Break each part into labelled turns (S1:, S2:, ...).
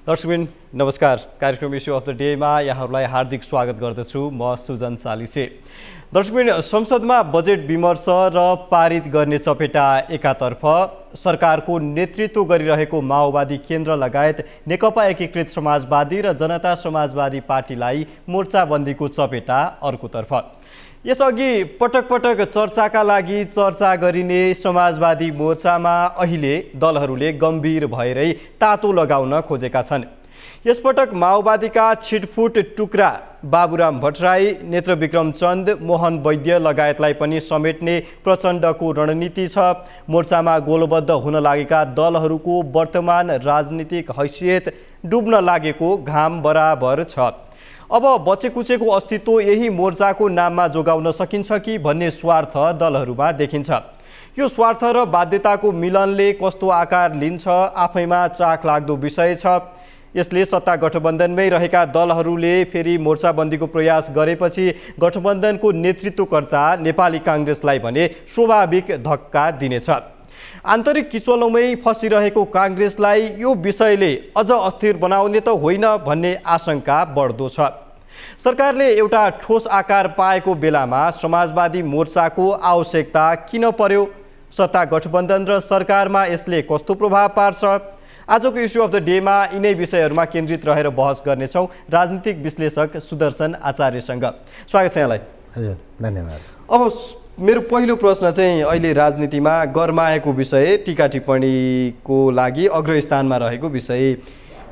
S1: दर्शकबिन नमस्कार। कार्यक्रम इस्यु अफ द डेमा यहाँहरूलाई हार्दिक स्वागत गर्दछु। म सुजन चालिसे। दर्शकबिन संसदमा बजेट विमर्श र पारित गर्ने चपेटा एकातर्फ सरकारको नेतृत्व गरिरहेको माओवादी केन्द्र लगायत नेकपा एकीकृत समाजवादी र जनता समाजवादी पार्टीलाई मोर्चाबन्दीको चपेटा अर्कोतर्फ। यसअघि पटक पटक चर्चाका लागि चर्चा गरिने समाजवादी मोर्चामा अहिले दलहरूले गम्भीर भएरै तातो लगाउन खोजेका छन्। यसपटक माओवादीका छिटफुट टुक्रा बाबुराम भट्टराई, नेत्रविक्रम चन्द, मोहन वैद्य लगायतलाई पनि समेट्ने प्रचण्डको रणनीति छ। मोर्चामा गोलबद्ध हुन लागेका दलहरूको वर्तमान राजनीतिक हैसियत डुब्न लागेको घाम बराबर छ। अब बचेकुचेको अस्तित्व यही मोर्चाको नाममा जोगाउन सकिन्छ कि भन्ने स्वार्थ दलहरूमा देखिन्छ। यो स्वार्थ र बाध्यताको मिलनले कस्तो आकार लिन्छ आफैमा चाख लाग्दो विषय छ। यसले सत्ता गठबन्धनमै रहेका दलहरूले फेरि मोर्चाबन्दीको प्रयास गरेपछि गठबन्धनको नेतृत्वकर्ता नेपाली काङ्ग्रेसलाई भने स्वाभाविक धक्का दिनेछ। आन्तरिक किचोलोमै फसिरहेको काङ्ग्रेसलाई यो विषयले अझ अस्थिर बनाउने त होइन भन्ने आशंका बढ्दो छ। सरकारले एउटा ठोस आकार पाएको बेलामा समाजवादी मोर्चाको आवश्यकता किन पर्यो? सत्ता गठबन्धन र सरकारमा यसले कस्तो प्रभाव पार्छ? आजको इस्यु अफ द डेमा यिनै विषयहरूमा केन्द्रित रहेर बहस गर्नेछौँ राजनीतिक विश्लेषक सुदर्शन आचार्यसँग। स्वागत छ यहाँलाई।
S2: हजुर, धन्यवाद।
S1: अब मेरो पहिलो प्रश्न चाहिँ अहिले राजनीतिमा गरमाएको विषय, टीका टिप्पणीको लागि अग्रस्थानमा रहेको विषय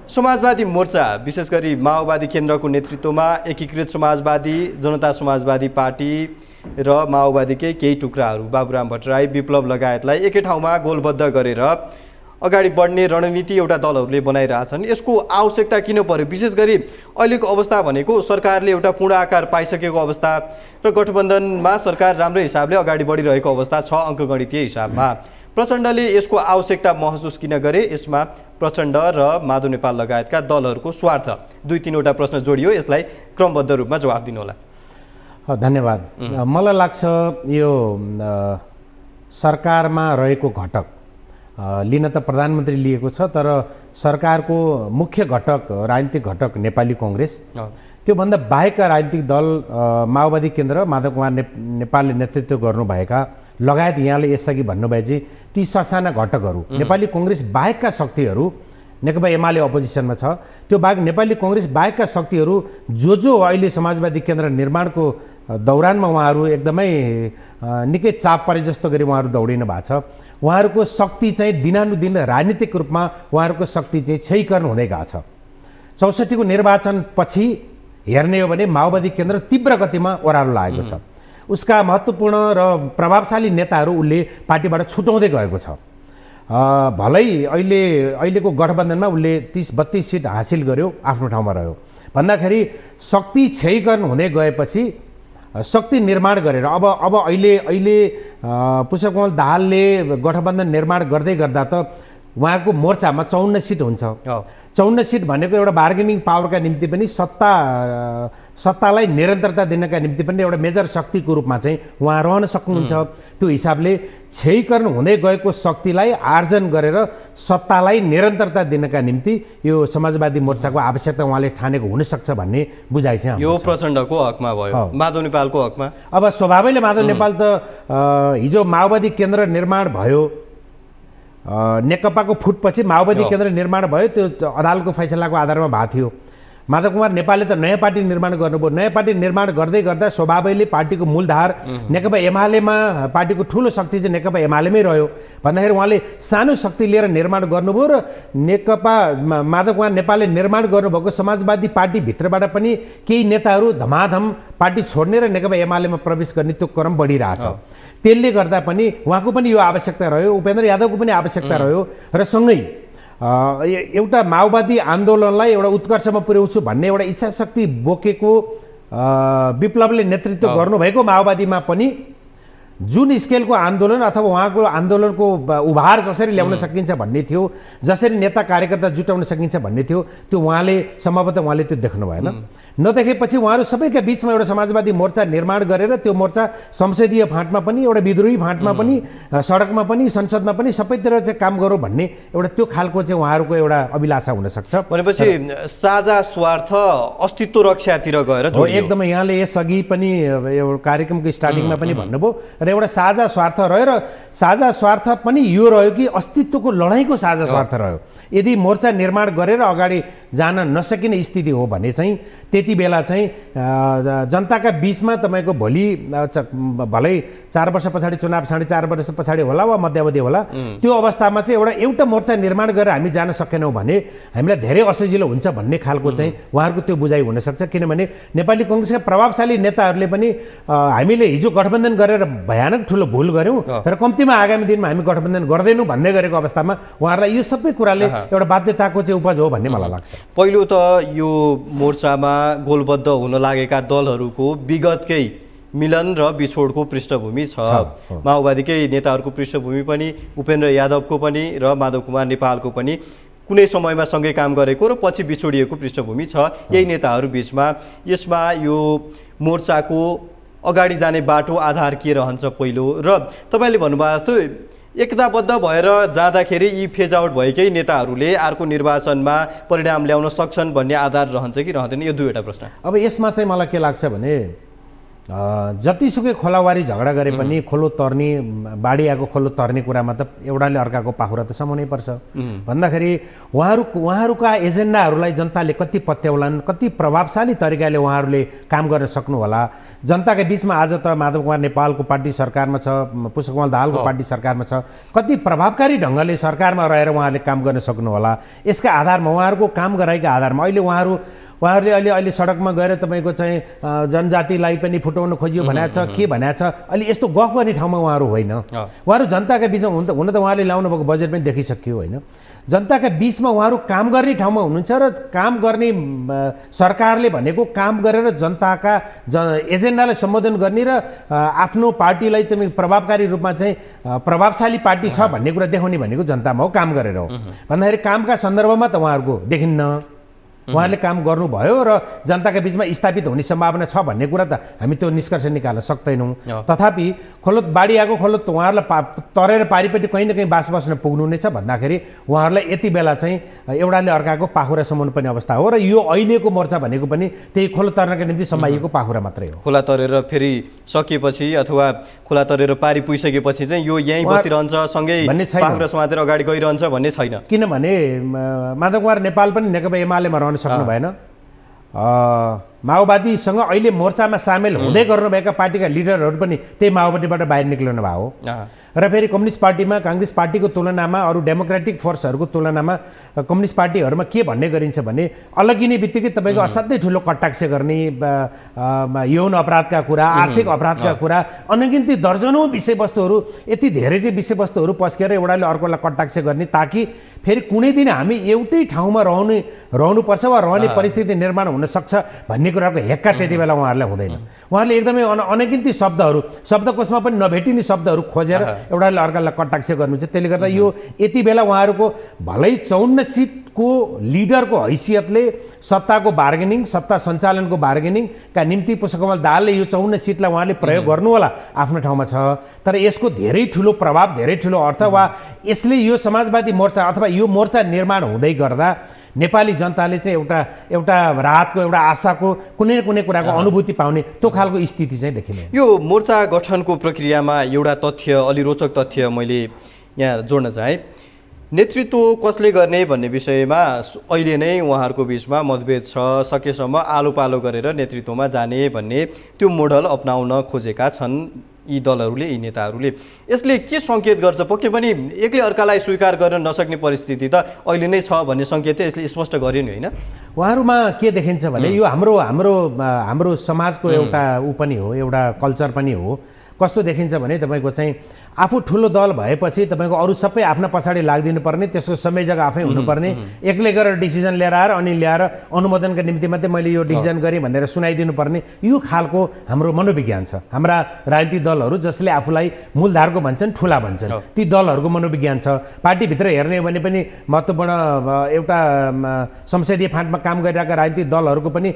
S1: समाजवादी मोर्चा, विशेष गरी माओवादी केन्द्रको नेतृत्वमा एकीकृत समाजवादी, जनता समाजवादी पार्टी र माओवादीकै केही टुक्राहरू बाबुराम भट्टराई, विप्लव लगायतलाई एकै ठाउँमा गोलबद्ध गरेर अगाडि बढ्ने रणनीति एउटा दलहरूले बनाइरहेछन्। यसको आवश्यकता किन पर्यो? विशेष गरी अहिलेको अवस्था भनेको सरकारले एउटा पूर्ण आकार पाइसकेको अवस्था र गठबन्धनमा सरकार राम्रो हिसाबले अगाडि बढिरहेको अवस्था छ अङ्कगणितीय हिसाबमा। प्रचण्डले यसको आवश्यकता महसुस किन गरे? यसमा प्रचण्ड र माधव नेपाल लगायतका दलहरूको स्वार्थ, दुई तीनवटा प्रश्न जोडियो। यसलाई क्रमबद्ध रूपमा जवाफ दिनुहोला।
S2: धन्यवाद। मलाई लाग्छ यो सरकारमा रहेको घटक लिन त प्रधानमन्त्री लिएको छ, तर सरकारको मुख्य घटक राजनीतिक घटक नेपाली काङ्ग्रेस, त्योभन्दा बाहेकका राजनीतिक दल माओवादी केन्द्र, माधव कुमार नेपालले नेतृत्व गर्नुभएका लगायत यहाँले यसअघि भन्नुभए चाहिँ ती ससाना घटकहरू, नेपाली काङ्ग्रेस बाहेकका शक्तिहरू, नेकपा एमाले अपोजिसनमा छ, त्यो बाहेक नेपाली काङ्ग्रेस बाहेकका शक्तिहरू जो अहिले समाजवादी केन्द्र निर्माणको दौरानमा उहाँहरू एकदमै निकै चाप परे जस्तो गरी उहाँहरू दौडिनु भएको छ। उहाँहरूको शक्ति चाहिँ दिनानुदिन राजनीतिक रूपमा उहाँहरूको शक्ति चाहिँ क्षयीकरण हुँदै गएको छ। 64 को निर्वाचन पछि हेर्ने हो भने माओवादी केन्द्र तीव्र गतिमा ओह्रालो लागेको छ। उसका महत्त्वपूर्ण र प्रभावशाली नेताहरू उसले पार्टीबाट छुटाउँदै गएको छ। भलै अहिलेको गठबन्धनमा उसले 30-32 सिट हासिल गर्यो, आफ्नो ठाउँमा रह्यो भन्दाखेरि शक्ति क्षयीकरण हुँदै गएपछि शक्ति निर्माण गरेर अब अहिले पुष्पकमल दाहालले गठबन्धन निर्माण गर्दै गर्दा त उहाँको मोर्चामा 54 सिट हुन्छ। 54 सिट भनेको एउटा बार्गेनिङ पावरका निम्ति पनि सत्तालाई निरन्तरता दिनका निम्ति पनि एउटा मेजर शक्तिको रूपमा चाहिँ उहाँ रहन सक्नुहुन्छ। त्यो हिसाबले क्षयीकरण हुँदै गएको शक्तिलाई आर्जन गरेर सत्तालाई निरन्तरता दिनका निम्ति यो समाजवादी मोर्चाको आवश्यकता उहाँले ठानेको हुनसक्छ भन्ने बुझाइ छ।
S1: यो प्रचण्डको हकमा भयो, माधव नेपालको हकमा
S2: अब स्वभावैले माधव नेपाल त हिजो माओवादी केन्द्र निर्माण भयो, नेकपाको फुटपछि माओवादी केन्द्र निर्माण भयो, त्यो अदालतको फैसलाको आधारमा भएको थियो। माधव कुमार नेपालले त नयाँ पार्टी निर्माण गर्नुभयो। नयाँ पार्टी निर्माण गर्दै गर्दा स्वभावैले पार्टीको मूलधार नेकपा एमालेमा, पार्टीको ठुलो शक्ति चाहिँ नेकपा एमालेमै रह्यो भन्दाखेरि उहाँले सानो शक्ति लिएर निर्माण गर्नुभयो र नेकपा माधव कुमार नेपालले निर्माण गर्नुभएको समाजवादी पार्टीभित्रबाट पनि केही नेताहरू धमाधम पार्टी छोड्ने र नेकपा एमालेमा प्रवेश गर्ने त्यो क्रम बढिरहेछ। त्यसले गर्दा पनि उहाँको पनि यो आवश्यकता रह्यो, उपेन्द्र यादवको पनि आवश्यकता रह्यो र सँगै एउटा माओवादी आन्दोलनलाई एउटा उत्कर्षमा पुर्याउँछु भन्ने एउटा इच्छा शक्ति बोकेको विप्लवले नेतृत्व गर्नुभएको माओवादीमा पनि जुन स्केलको आन्दोलन अथवा उहाँको आन्दोलनको उभार जसरी ल्याउन सकिन्छ भन्ने थियो, जसरी नेता कार्यकर्ता जुटाउन सकिन्छ भन्ने थियो, त्यो उहाँले सम्भवतः उहाँले त्यो देख्नु भएन। नदेखेपछि उहाँहरू सबैका बिचमा एउटा समाजवादी मोर्चा निर्माण गरेर त्यो मोर्चा संसदीय फाँटमा पनि, एउटा विद्रोही फाँटमा पनि, सडकमा पनि, संसदमा पनि सबैतिर चाहिँ काम गरौँ भन्ने एउटा त्यो खालको चाहिँ उहाँहरूको एउटा अभिलाषा हुनसक्छ।
S1: भनेपछि साझा स्वार्थ अस्तित्व रक्षातिर गएर
S2: एकदमै यहाँले यसअघि पनि एउटा कार्यक्रमको स्टार्टिङमा पनि भन्नुभयो र एउटा साझा स्वार्थ रह्यो, र साझा स्वार्थ पनि यो रह्यो कि अस्तित्वको लडाइँको साझा स्वार्थ रह्यो। यदि मोर्चा निर्माण गरेर अगाडि जान नसकिने स्थिति हो भने चाहिँ त्यति बेला चाहिँ जनताका बिचमा तपाईँको भोलि भलै 4 वर्ष पछाडि चुनाव 4.5 वर्ष पछाडि होला वा मध्यावधि होला, त्यो अवस्थामा चाहिँ एउटा मोर्चा निर्माण गरेर हामी जान सकेनौँ भने हामीलाई धेरै असजिलो हुन्छ भन्ने खालको चाहिँ उहाँहरूको त्यो बुझाइ हुनसक्छ। किनभने नेपाली कङ्ग्रेसका प्रभावशाली नेताहरूले पनि हामीले हिजो गठबन्धन गरेर भयानक ठुलो भुल गऱ्यौँ र कम्तीमा आगामी दिनमा हामी गठबन्धन गर्दैनौँ भन्दै गरेको अवस्थामा उहाँहरूलाई यो सबै कुराले एउटा बाध्यताको चाहिँ उपज हो भन्ने मलाई लाग्छ।
S1: पहिलो त यो मोर्चामा गोलबद्ध हुन लागेका दलहरूको विगतकै मिलन र बिछोडको पृष्ठभूमि छ। माओवादीकै नेताहरूको पृष्ठभूमि पनि, उपेन्द्र यादवको पनि र माधव कुमार नेपालको पनि कुनै समयमा सँगै काम गरेको र पछि बिछोडिएको पृष्ठभूमि छ यही नेताहरू बिचमा। यसमा यो मोर्चाको अगाडि जाने बाटो आधार के रहन्छ पहिलो, र तपाईँले भन्नुभयो जस्तो एकताबद्ध भएर जाँदाखेरि यी फेज आउट भएकै नेताहरूले अर्को निर्वाचनमा परिणाम ल्याउन सक्छन् भन्ने आधार रहन्छ कि रहँदैन? यो दुईवटा प्रश्न।
S2: अब यसमा चाहिँ मलाई के लाग्छ भने जतिसुकै खोलावारी झगडा गरे पनि खोलो तर्ने, बाढी आएको खोलो तर्ने कुरामा त एउटाले अर्काको पाखुरा त समाउनै पर्छ। भन्दाखेरि उहाँहरूका एजेन्डाहरूलाई जनताले कति पत्याउलान्, कति प्रभावशाली तरिकाले उहाँहरूले काम गर्न सक्नु होला। जनताका बिचमा आज त माधव कुमार नेपालको पार्टी सरकारमा छ, पुष्पकमल दाहालको पार्टी सरकारमा छ, कति प्रभावकारी ढङ्गले सरकारमा रहेर उहाँहरूले काम गर्न सक्नु होला। यसका आधारमा उहाँहरूको काम गराएका आधारमा अहिले उहाँहरूले अहिले सडकमा गएर तपाईँको चाहिँ जनजातिलाई पनि फुटाउन खोजियो भनेको छ, के भनेको छ, अहिले यस्तो गफ गर्ने ठाउँमा उहाँहरू होइन। उहाँहरू जनताका बिचमा हुन त उहाँले ल्याउनु भएको बजेट पनि देखिसक्यो होइन। जनताका बिचमा उहाँहरू काम गर्ने ठाउँमा हुनुहुन्छ र काम गर्ने सरकारले भनेको काम गरेर जनताका एजेन्डालाई सम्बोधन गर्ने र आफ्नो पार्टीलाई तपाईँ प्रभावकारी रूपमा चाहिँ प्रभावशाली पार्टी छ भन्ने कुरा देखाउने भनेको जनतामा हो, काम गरेर हो। भन्दाखेरि कामका सन्दर्भमा त उहाँहरूको देखिन्न। उहाँले काम गर्नुभयो र जनताका बिचमा स्थापित हुने सम्भावना छ भन्ने कुरा त हामी त्यो निष्कर्ष निकाल्न सक्दैनौँ। तथापि खोलोत बाढी आएको खोलोत उहाँहरूलाई तरेर पारिपट्टि कहीँ न कहीँ बास बस्न पुग्नु नै छ भन्दाखेरि उहाँहरूलाई यति बेला चाहिँ एउटाले अर्काको पाखुरा समाउनु पर्ने अवस्था हो। र यो अहिलेको मोर्चा भनेको पनि त्यही खोलो तर्नका निम्ति समाइएको पाखुरा मात्रै हो।
S1: खोला तरेर फेरि सकेपछि अथवा खोला तरेर पारी पुगिसकेपछि चाहिँ यो यहीँ बसिरहन्छ, सँगै पाखुरा समातेर अगाडि गइरहन्छ भन्ने छैन।
S2: किनभने माधव कुमार नेपाल पनि नेकपा एमालेमा रहन सक्नु भएन। माओवादीसँग अहिले मोर्चामा सामेल हुँदै गर्नुभएका पार्टीका लिडरहरू पनि त्यही माओवादीबाट बाहिर निक्लिनु भएको हो। र फेरि कम्युनिस्ट पार्टीमा काङ्ग्रेस पार्टीको तुलनामा अरू डेमोक्रेटिक फोर्सहरूको तुलनामा कम्युनिस्ट पार्टीहरूमा के भन्ने गरिन्छ भने अलगिने बित्तिकै तपाईँको असाध्यै ठुलो कटाक्ष गर्ने, यौन अपराधका कुरा, आर्थिक अपराधका कुरा, अनगिन्ती दर्जनौँ विषयवस्तुहरू, यति धेरै चाहिँ विषयवस्तुहरू पस्केर एउटाले अर्कोलाई कटाक्ष गर्ने ताकि फेरि कुनै दिन हामी एउटै ठाउँमा रहनुपर्छ वा रहने परिस्थिति निर्माण हुन सक्छ भन्ने कुराको हेक्का त्यति बेला उहाँहरूलाई हुँदैन। उहाँहरूले एकदमै अनगिन्ती शब्दकोशमा पनि नभेटिने शब्दहरू खोजेर एउटाले अर्कालाई कटाक्ष गर्नुहुन्छ। त्यसले गर्दा यो यति बेला उहाँहरूको भलै 54 सिटको लिडरको हैसियतले सत्ताको बार्गेनिङ, सत्ता सञ्चालनको बार्गेनिङका निम्ति पुष्पकमल दाहालले यो 54 सिटलाई उहाँले प्रयोग गर्नु होला आफ्नो ठाउँमा छ। तर यसको धेरै ठुलो प्रभाव, धेरै ठुलो अर्थ वा यसले यो समाजवादी मोर्चा अथवा यो मोर्चा निर्माण हुँदै गर्दा नेपाली जनताले चाहिँ एउटा राहतको, एउटा आशाको, कुनै न कुनै कुराको अनुभूति पाउने त्यो खालको स्थिति चाहिँ देखिने।
S1: यो मोर्चा गठनको प्रक्रियामा एउटा तथ्य, अलि रोचक तथ्य मैले यहाँ जोड्न चाहेँ। नेतृत्व कसले गर्ने भन्ने विषयमा अहिले नै उहाँहरूको बिचमा मतभेद छ। सकेसम्म आलो पालो गरेर नेतृत्वमा जाने भन्ने त्यो मोडल अपनाउन खोजेका छन् यी दलहरूले, यी नेताहरूले। यसले के सङ्केत गर्छ? पक्कै पनि एकले अर्कालाई स्वीकार गर्न नसक्ने परिस्थिति त अहिले नै छ भन्ने सङ्केत यसले स्पष्ट गर्यो नि होइन?
S2: उहाँहरूमा के देखिन्छ भने यो हाम्रो समाजको एउटा ऊ पनि हो, एउटा कल्चर पनि हो। कस्तो देखिन्छ भने तपाईँको चाहिँ आफू ठुलो दल भएपछि तपाईँको अरू सबै आफ्ना पछाडि लागिदिनु पर्ने, त्यसको संयोजक आफै हुनुपर्ने, एक्लै गरेर डिसिजन लिएर आएर अनि ल्याएर अनुमोदनका निम्ति मात्रै मैले यो डिसिजन गरेँ भनेर सुनाइदिनु पर्ने, यो खालको हाम्रो मनोविज्ञान छ। हाम्रा राजनीतिक दलहरू जसले आफूलाई मूलधारको भन्छन्, ठुला भन्छन्, ती दलहरूको मनोविज्ञान छ। पार्टीभित्र हेर्ने भने पनि महत्त्वपूर्ण एउटा संसदीय फाँटमा काम गरिरहेका राजनीतिक दलहरूको पनि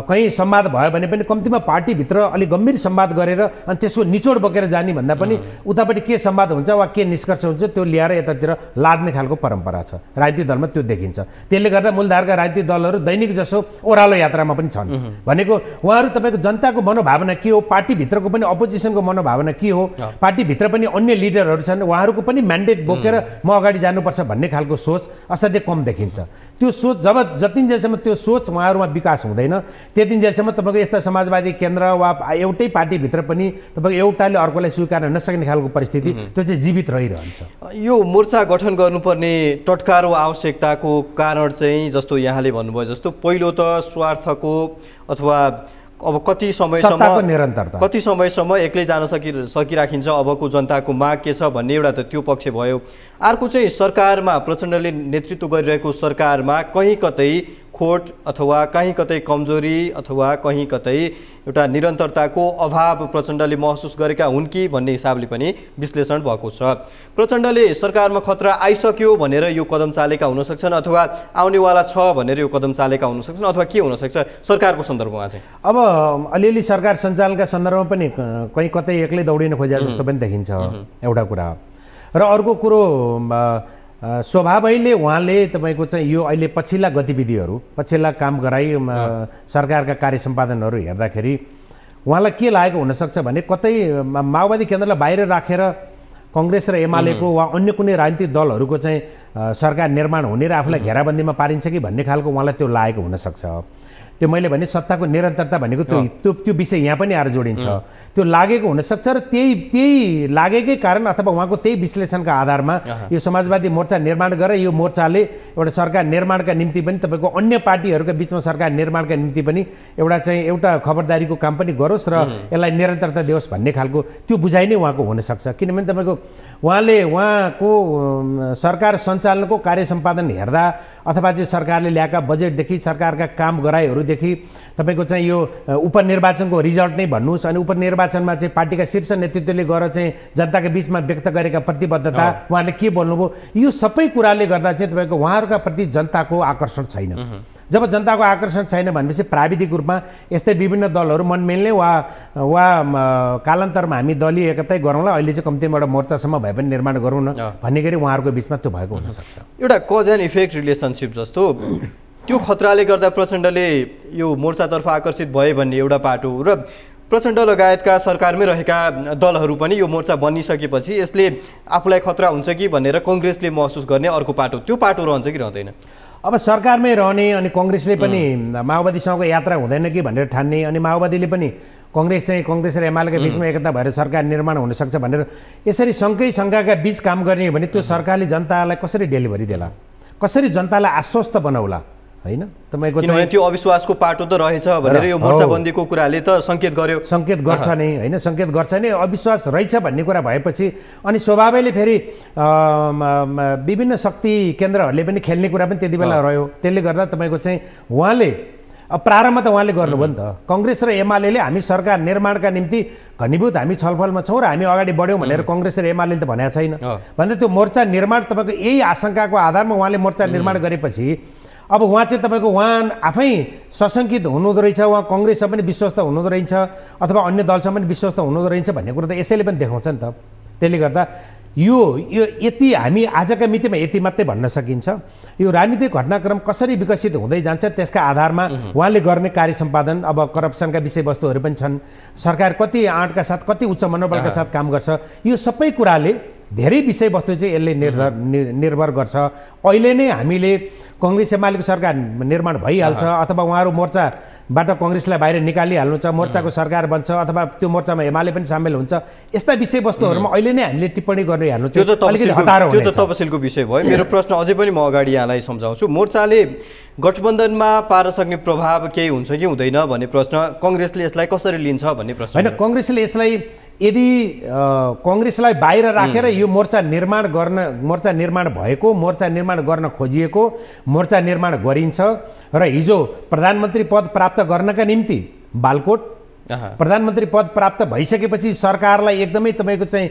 S2: कहीँ संवाद भयो भने पनि कम्तीमा पार्टीभित्र अलिक गम्भीर संवाद गरेर अनि त्यसको निचोड बोकेर जाने भन्दा पनि उतापट्टि के संवाद हुन्छ वा के निष्कर्ष हुन्छ त्यो ल्याएर यतातिर लाद्ने खालको परम्परा छ राजनीतिक दलमा, त्यो देखिन्छ। त्यसले गर्दा मूलधारका राजनीतिक दलहरू दैनिक जसो ओह्रालो यात्रामा पनि छन्। भनेको उहाँहरू तपाईँको जनताको मनोभावना के हो, पार्टीभित्रको पनि अपोजिसनको मनोभावना के हो, पार्टीभित्र पनि अन्य लिडरहरू छन्, उहाँहरूको पनि म्यान्डेट बोकेर म अगाडि जानुपर्छ भन्ने खालको सोच असाध्यै कम देखिन्छ। त्यो सोच जतिन्जेलसम्म त्यो सोच उहाँहरूमा विकास हुँदैन त्यतिन्जेलसम्म तपाईँको यस्ता समाजवादी केन्द्र वा एउटै पार्टीभित्र पनि तपाईँको एउटाले अर्कोलाई स्वीकार्न नसक्ने खालको परिस्थिति त्यो चाहिँ जीवित रहिरहन्छ।
S1: यो मोर्चा गठन गर्नुपर्ने टटकारो आवश्यकताको कारण चाहिँ जस्तो यहाँले भन्नुभयो जस्तो पहिलो त स्वार्थको अथवा अब कति समयसम्म एक्लै जान सकिराखिन्छ, अबको जनताको माग के छ भन्ने एउटा त त्यो पक्ष भयो। अर्को चाहिँ सरकारमा प्रचण्डले नेतृत्व गरिरहेको सरकारमा कहीँ कतै खोट अथवा कहीँ कतै कमजोरी अथवा कहीँ कतै एउटा निरन्तरताको अभाव प्रचण्डले महसुस गरेका हुन् कि भन्ने हिसाबले पनि विश्लेषण भएको छ। प्रचण्डले सरकारमा खतरा आइसक्यो भनेर यो कदम चालेका हुन सक्छन् अथवा आउनेवाला छ भनेर यो कदम चालेका हुन सक्छन् अथवा के हुन सक्छ सरकारको सन्दर्भमा चाहिँ?
S2: अब अलिअलि सरकार सञ्चालनका सन्दर्भमा पनि कहीँ कतै एक्लै दौडिन खोजेको जस्तो पनि देखिन्छ एउटा कुरा। र अर्को कुरो स्वभावैले उहाँले तपाईँको चाहिँ यो अहिले पछिल्ला गतिविधिहरू पछिल्ला काम गराई सरकारका कार्य सम्पादनहरू हेर्दाखेरि उहाँलाई के लागेको हुनसक्छ भने कतै माओवादी केन्द्रलाई बाहिर राखेर कङ्ग्रेस र एमालेको वा अन्य कुनै राजनीतिक दलहरूको चाहिँ सरकार निर्माण हुने र आफूलाई घेराबन्दीमा पारिन्छ कि भन्ने खालको उहाँलाई त्यो लागेको हुनसक्छ। त्यो मैले भने सत्ताको निरन्तरता भनेको त्यो विषय यहाँ पनि आएर जोडिन्छ। त्यो लागेको हुनसक्छ र त्यही लागेकै कारण अथवा उहाँको त्यही विश्लेषणका आधारमा यो समाजवादी मोर्चा निर्माण गरेर यो मोर्चाले एउटा सरकार निर्माणका निम्ति पनि तपाईँको अन्य पार्टीहरूका बिचमा सरकार निर्माणका निम्ति पनि एउटा खबरदारीको काम पनि गरोस् र यसलाई निरन्तरता दियोस् भन्ने खालको त्यो बुझाइ नै उहाँको हुनसक्छ। किनभने तपाईँको उहाँको सरकार सञ्चालनको कार्य सम्पादन हेर्दा अथवा चाहिँ सरकारले ल्याएका बजेटदेखि सरकारका काम गराइहरूदेखि तपाईँको चाहिँ यो उपनिर्वाचनको रिजल्ट नै भन्नुहोस् अनि उपनिर्वाचनमा चाहिँ पार्टीका शीर्ष नेतृत्वले गएर चाहिँ जनताका बिचमा व्यक्त गरेका प्रतिबद्धता उहाँले के बोल्नुभयो यो सबै कुराले गर्दा चाहिँ तपाईँको उहाँहरूका प्रति जनताको आकर्षण छैन। जब जनताको आकर्षण छैन भनेपछि प्राविधिक रूपमा यस्तै विभिन्न दलहरू मन मिल्ने वा कालान्तरमा हामी दलीय एकतै गरौँला अहिले चाहिँ कम्तीमा एउटा मोर्चासम्म भए पनि निर्माण गरौँ न भन्ने गरी उहाँहरूको बिचमा त्यो भएको हुनसक्छ।
S1: एउटा कज एन्ड इफेक्ट रिलेसनसिप जस्तो त्यो खतराले गर्दा प्रचण्डले यो मोर्चातर्फ आकर्षित भए भन्ने एउटा पाटो र प्रचण्ड लगायतका सरकारमै रहेका दलहरू पनि यो मोर्चा बनिसकेपछि यसले आफूलाई खतरा हुन्छ कि भनेर कङ्ग्रेसले महसुस गर्ने अर्को पाटो, त्यो पाटो रहन्छ कि रहँदैन?
S2: अब सरकारमै रहने अनि कङ्ग्रेसले पनि माओवादीसँगको यात्रा हुँदैन कि भनेर ठान्ने अनि माओवादीले पनि कङ्ग्रेस र एमालेका बिचमा एकता भएर सरकार निर्माण हुनसक्छ भनेर यसरी शङ्काका बीच काम गर्ने भने त्यो सरकारले जनतालाई कसरी डेलिभरी देला, कसरी जनतालाई आश्वस्त बनाउला हैन? तपाईको
S1: किनभने त्यो अविश्वासको पाटो त रहेछ भनेर यो मोर्चाबन्दीको कुराले त सङ्केत
S2: गर्छ नै हैन, सङ्केत गर्छ नै अविश्वास रहेछ भन्ने कुरा भएपछि अनि स्वभावैले फेरि विभिन्न शक्ति केन्द्रहरूले पनि खेल्ने कुरा पनि त्यति बेला रह्यो। त्यसले गर्दा तपाईँको चाहिँ उहाँले प्रारम्भ त उहाँले गर्नुभयो नि त। कङ्ग्रेस र एमाले हामी सरकार निर्माणका निम्ति घनीभूत हामी छलफलमा छौँ र हामी अगाडि बढ्यौँ भनेर कङ्ग्रेस र एमाले त भनेको छैन। भन्दा त्यो मोर्चा निर्माण तपाईँको यही आशंकाको आधारमा उहाँले मोर्चा निर्माण गरेपछि अब उहाँ चाहिँ तपाईँको उहाँ आफै सशङ्कित हुनुहुँदो रहेछ, उहाँ कङ्ग्रेससँग पनि विश्वस्त हुनुहुँदो रहेछ अथवा अन्य दलसँग पनि विश्वस्त हुनुहुँदो रहेछ भन्ने कुरा त यसैले पनि देखाउँछ नि त। त्यसले गर्दा यो यति हामी आजका मितिमा यति मात्रै भन्न सकिन्छ। यो राजनीतिक घटनाक्रम कसरी विकसित हुँदै जान्छ त्यसका आधारमा उहाँले गर्ने कार्य सम्पादन अब करप्सनका विषयवस्तुहरू पनि छन्, सरकार कति आँटका साथ कति उच्च मनोबलका साथ काम गर्छ, यो सबै कुराले धेरै विषयवस्तु चाहिँ यसले निर्भर गर्छ। अहिले नै हामीले कङ्ग्रेस एमालेको सरकार निर्माण भइहाल्छ अथवा उहाँहरू मोर्चाबाट कङ्ग्रेसलाई बाहिर निकालिहाल्नु छ, मोर्चाको सरकार बन्छ अथवा त्यो मोर्चामा एमाले पनि सामेल हुन्छ, यस्ता विषयवस्तुहरूमा अहिले नै हामीले टिप्पणी गर्ने हाल्नु
S1: त्यो त तपसिलको विषय भयो। मेरो प्रश्न अझै पनि म अगाडि यहाँलाई सम्झाउँछु। मोर्चाले गठबन्धनमा पार्न सक्ने प्रभाव केही हुन्छ कि हुँदैन भन्ने प्रश्न, कङ्ग्रेसले यसलाई कसरी लिन्छ भन्ने प्रश्न
S2: होइन। कङ्ग्रेसले यसलाई यदि कांग्रेसलाई बाहिर राखेर यो मोर्चा निर्माण भएको, मोर्चा निर्माण गर्न खोजिएको, मोर्चा निर्माण गरिन्छ र हिजो प्रधानमन्त्री पद प्राप्त गर्नका निम्ति बालकोट प्रधानमन्त्री पद प्राप्त भइसकेपछि सरकारलाई एकदमै तपाईको चाहिँ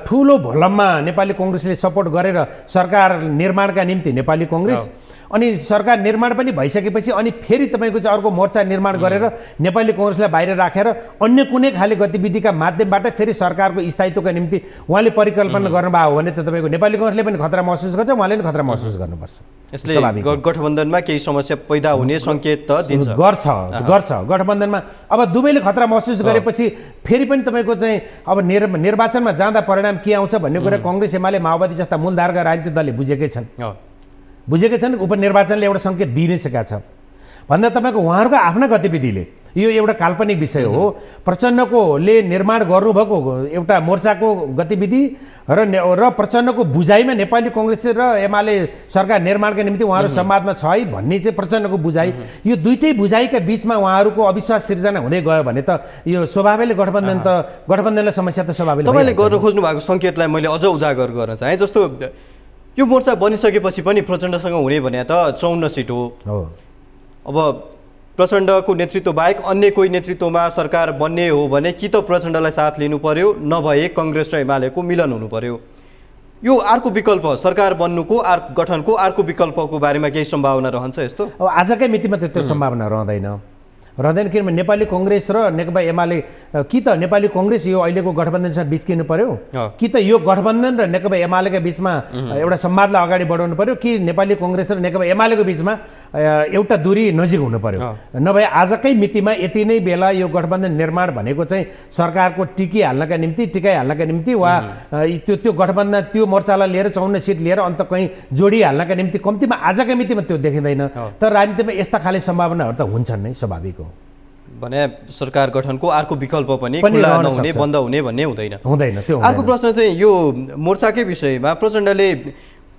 S2: ठूलो भोलममा नेपाली कांग्रेसले सपोर्ट गरेर सरकार निर्माणका निम्ति नेपाली कांग्रेस अनि सरकार निर्माण पनि भइसकेपछि अनि फेरि तपाईको चाहिँ अर्को मोर्चा निर्माण गरेर नेपाली कांग्रेसलाई बाहिर राखेर अन्य कुनै खाले गतिविधिका माध्यमबाट फेरि सरकारको स्थायित्वका निम्ति उहाँले परिकल्पना गर्नुभयो भने त तपाईको नेपाली कांग्रेसले पनि खतरा महसुस गर्छ, उहाँले पनि खतरा महसुस गर्नुपर्छ।
S1: यसले गठबन्धनमा केही समस्या पैदा हुने संकेत त दिन्छ।
S2: गर्छ गठबन्धनमा। अब दुवैले खतरा महसुस गरेपछि फेरि पनि तपाईको चाहिँ अब निर्वाचनमा जाँदा परिणाम के आउँछ भन्ने कुरा कांग्रेस, एमाले, माओवादी जस्ता मूलधारका राजनीतिक दलले बुझेकै छन्। उपनिर्वाचनले एउटा संकेत दिइ नै सकेका छ भन्दा तपाईको उहाँहरूको आफ्ना गतिविधिले, यो एउटा काल्पनिक विषय हो, प्रचण्डकोले निर्माण गर्नुभएको एउटा मोर्चाको गतिविधि र प्रचण्डको बुझाइमा नेपाली कांग्रेस र एमाले सरकार निर्माणका निम्ति उहाँहरू संवादमा छ है भन्ने चाहिँ प्रचण्डको बुझाइ। यो दुईटै बुझाइका बीचमा उहाँहरूको अविश्वास सिर्जना हुँदै गयो भने त यो स्वभावैले गठबन्धनलाई समस्या त स्वभावैले।
S1: तपाईले गर्न खोज्नु भएको संकेतलाई मैले अझ उजागर गर्न चाहे। जस्तो यो मोर्चा बनिसकेपछि पनि प्रचण्डसँग हुने भने त 54 सिट हो। अब प्रचण्डको नेतृत्व बाहेक अन्य कोही नेतृत्वमा सरकार बन्ने हो भने कि त प्रचण्डलाई साथ लिनु पर्यो, नभए कांग्रेस र एमालेको मिलन हुनु पर्यो। यो अर्को विकल्प, सरकार बन्नुको गठनको अर्को विकल्पको बारेमा केही सम्भावना रहन्छ यस्तो?
S2: अब आजकै मितिमा त्यो सम्भावना रहँदैन किनभने नेपाली कांग्रेस र नेकपा एमाले कि त नेपाली कांग्रेस यो अहिलेको गठबन्धनसँग बिचकिनु पर्यो, कि त यो गठबन्धन र नेकपा एमालेका बीचमा एउटा संवादलाई अगाडि बढाउनु पर्यो, कि नेपाली कांग्रेस र नेकपा एमालेको बीचमा एउटा दूरी नजिक हुनु पर्यो। नभए आजकै मितिमा यति नै बेला यो गठबन्धन निर्माण भनेको चाहिँ सरकारको टिकाइहाल्नका निम्ति वा त्यो गठबन्धन त्यो मोर्चालाई लिएर 54 सिट लिएर अन्त कहीँ जोडिहाल्नका निम्ति कम्तीमा आजकै मितिमा त्यो देखिँदैन। तर राजनीतिमा यस्ता खाले सम्भावनाहरू त हुन्छन् नै, स्वाभाविक हो।
S1: भने सरकार गठनको अर्को विकल्प पनि खुला नहुने, बन्द हुने भन्ने हुँदैन। अर्को प्रश्न चाहिँ यो मोर्चाकै विषयमा प्रचण्डले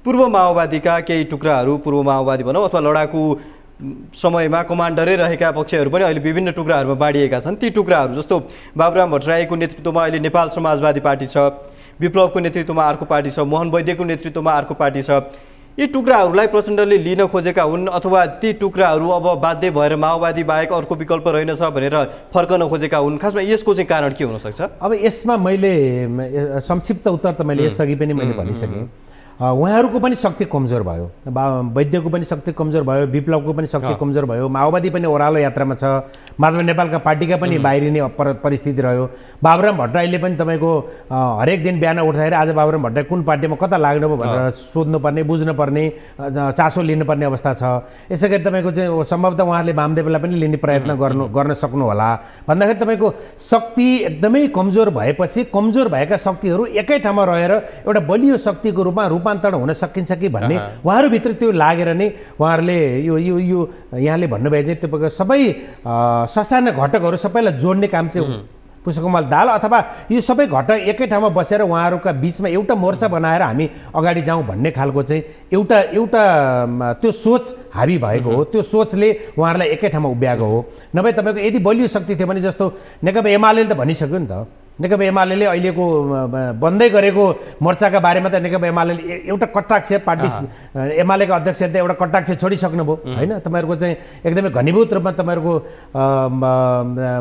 S1: पूर्व माओवादीका केही टुक्राहरू, पूर्व माओवादी भनौँ अथवा लडाकु समयमा कमान्डरै रहेका पक्षहरू पनि अहिले विभिन्न टुक्राहरूमा बाँडिएका छन्। ती टुक्राहरू जस्तो बाबुराम भट्टराईको नेतृत्वमा अहिले नेपाल समाजवादी पार्टी छ, विप्लवको नेतृत्वमा अर्को पार्टी छ, मोहन वैद्यको नेतृत्वमा अर्को पार्टी छ। यी टुक्राहरूलाई प्रचण्डले लिन खोजेका हुन् अथवा ती टुक्राहरू अब बाध्य भएर माओवादी बाहेक अर्को विकल्प रहेनछ भनेर फर्कन खोजेका हुन्? खासमा यसको चाहिँ कारण के हुनसक्छ? अब
S2: यसमा मैले संक्षिप्त उत्तर त मैले यसअघि पनि मैले भनिसकेँ। उहाँहरूको पनि शक्ति कमजोर भयो, वैद्यको पनि शक्ति कमजोर भयो, विप्लवको पनि शक्ति कमजोर भयो, माओवादी पनि ओह्रालो यात्रामा छ, माधव नेपालका पार्टीका पनि बाहिरिने परिस्थिति रह्यो। बाबुराम भट्टराईले पनि तपाईँको हरेक दिन बिहान उठ्दाखेरि आज बाबुराम भट्टराई कुन पार्टीमा कता लाग्नुभयो भनेर सोध्नुपर्ने, बुझ्नुपर्ने, चासो लिनुपर्ने अवस्था छ। यसै गरी तपाईँको चाहिँ सम्भवतः उहाँहरूले वामदेवलाई पनि लिने प्रयत्न गर्न सक्नु होला भन्दाखेरि तपाईँको शक्ति एकदमै कमजोर भएपछि कमजोर भएका शक्तिहरू एकै ठाउँमा रहेर एउटा बलियो शक्तिको रूपमा रूपान्तरण हुन सकिन्छ कि भन्ने उहाँहरूभित्र त्यो लागेर नै उहाँहरूले यो यहाँले भन्नुभयो चाहिँ त्यो सबै ससाना घटकहरू सबैलाई जोड्ने काम चाहिँ पुष्पकमल दाहाल अथवा यो सबै घटक एकै ठाउँमा बसेर उहाँहरूका बीचमा एउटा मोर्चा बनाएर हामी अगाडि जाउँ भन्ने खालको चाहिँ एउटा त्यो सोच हाबी भएको हो। त्यो सोचले उहाँहरूलाई एकै ठाउँमा उभ्याएको हो। नभए तपाईँको यदि बलियो शक्ति थियो भने जस्तो नेकपा एमाले त भनिसक्यो नि त, नेकपा एमाले अहिलेको बन्दै गरेको मोर्चाका बारेमा त नेकपा एमाले एउटा कटाक्ष पार्टी एमालेका अध्यक्षले त एउटा कटाक्ष छोडिसक्नुभयो होइन। तपाईँहरूको चाहिँ एकदमै घनीभूत रूपमा तपाईँहरूको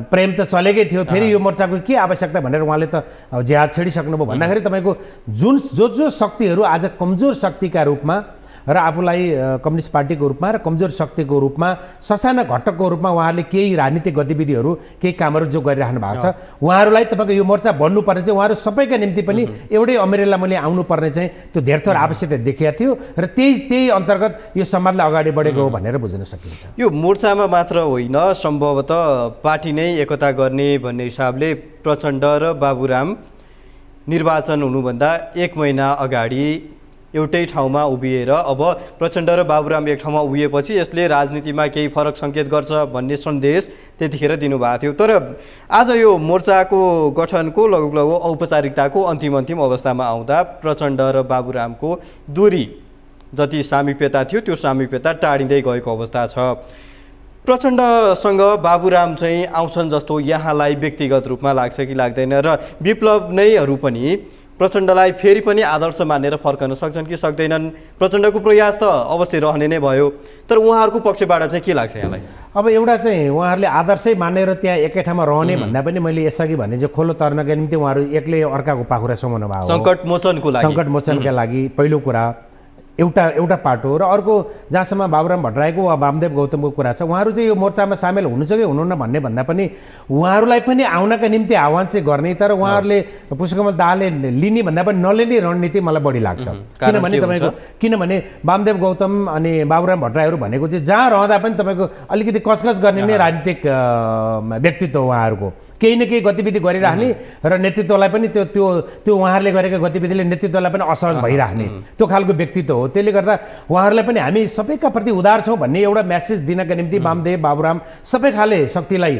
S2: प्रेम त चलेकै थियो, फेरि यो मोर्चाको के आवश्यकता भनेर उहाँले त जिहाद छेडिसक्नुभयो भन्दाखेरि तपाईँको जो शक्तिहरू आज कमजोर शक्तिका रूपमा र आफूलाई कम्युनिस्ट पार्टीको रूपमा र कमजोर शक्तिको रूपमा ससाना घटकको रूपमा उहाँहरूले केही राजनीतिक गतिविधिहरू केही कामहरू जो गरिराख्नु भएको छ, उहाँहरूलाई तपाईँको यो मोर्चा बन्नुपर्ने चाहिँ उहाँहरू सबैका निम्ति पनि एउटै अमेरिला मैले आउनुपर्ने चाहिँ त्यो धेरथोर आवश्यकता देखिएको थियो र त्यही अन्तर्गत यो समाजलाई अगाडि बढेको हो भनेर बुझ्न सकिन्छ।
S1: यो मोर्चामा मात्र होइन, सम्भवतः पार्टी नै एकता गर्ने भन्ने हिसाबले प्रचण्ड र बाबुराम निर्वाचन हुनुभन्दा 1 महिना अगाडि एउटै ठाउँमा उभिएर अब प्रचण्ड र बाबुराम एक ठाउँमा उभिएपछि यसले राजनीतिमा केही फरक सङ्केत गर्छ भन्ने सन्देश त्यतिखेर दिनुभएको थियो। तर आज यो मोर्चाको गठनको लगभग औपचारिकताको अन्तिम अवस्थामा आउँदा प्रचण्ड र बाबुरामको दूरी जति सामिप्यता थियो त्यो सामिप्यता टाढिँदै गएको अवस्था छ। प्रचण्डसँग बाबुराम चाहिँ आउँछन् जस्तो यहाँलाई व्यक्तिगत रूपमा लाग्छ कि लाग्दैन र विप्लव नैहरू पनि प्रचण्डलाई फेरि पनि आदर्श मानेर फर्कन सक्छन् कि सक्दैनन्? प्रचण्डको प्रयास त अवश्य रहने नै भयो, तर उहाँहरूको पक्षबाट चाहिँ के लाग्छ यहाँलाई?
S2: अब एउटा चाहिँ उहाँहरूले आदर्शै मानेर त्यहाँ एकै ठाउँमा रहने भन्दा पनि मैले यसअघि भने चाहिँ खोलो तर्नका निम्ति उहाँहरू एक्लै अर्काको पाखुरा समाउनु भयो।
S1: सङ्कट मोचनका
S2: लागि पहिलो कुरा एउटा पाटो र अर्को जहाँसम्म बाबुराम भट्टराईको वा वामदेव गौतमको कुरा छ, उहाँहरू चाहिँ यो मोर्चामा सामेल हुनुहुन्छ कि हुनुहुन्न भन्ने भन्दा पनि उहाँहरूलाई पनि आउनका निम्ति आह्वान चाहिँ गर्ने, तर उहाँहरूले पुष्पकमल दाहालले लिने भन्दा पनि नलिने रणनीति मलाई बढी लाग्छ। किनभने वामदेव गौतम अनि बाबुराम भट्टराईहरू भनेको चाहिँ जहाँ रहँदा पनि तपाईँको अलिकति कचकच गर्ने नै राजनीतिक व्यक्तित्व उहाँहरूको, केही न केही गतिविधि गरिराख्ने र नेतृत्वलाई पनि त्यो उहाँहरूले गरेका गतिविधिले नेतृत्वलाई पनि असहज भइराख्ने त्यो खालको व्यक्तित्व हो। त्यसले गर्दा उहाँहरूलाई पनि हामी सबैका प्रति उदार छौँ भन्ने एउटा म्यासेज दिनका निम्ति वामदेव बाबुराम सबै खाले शक्तिलाई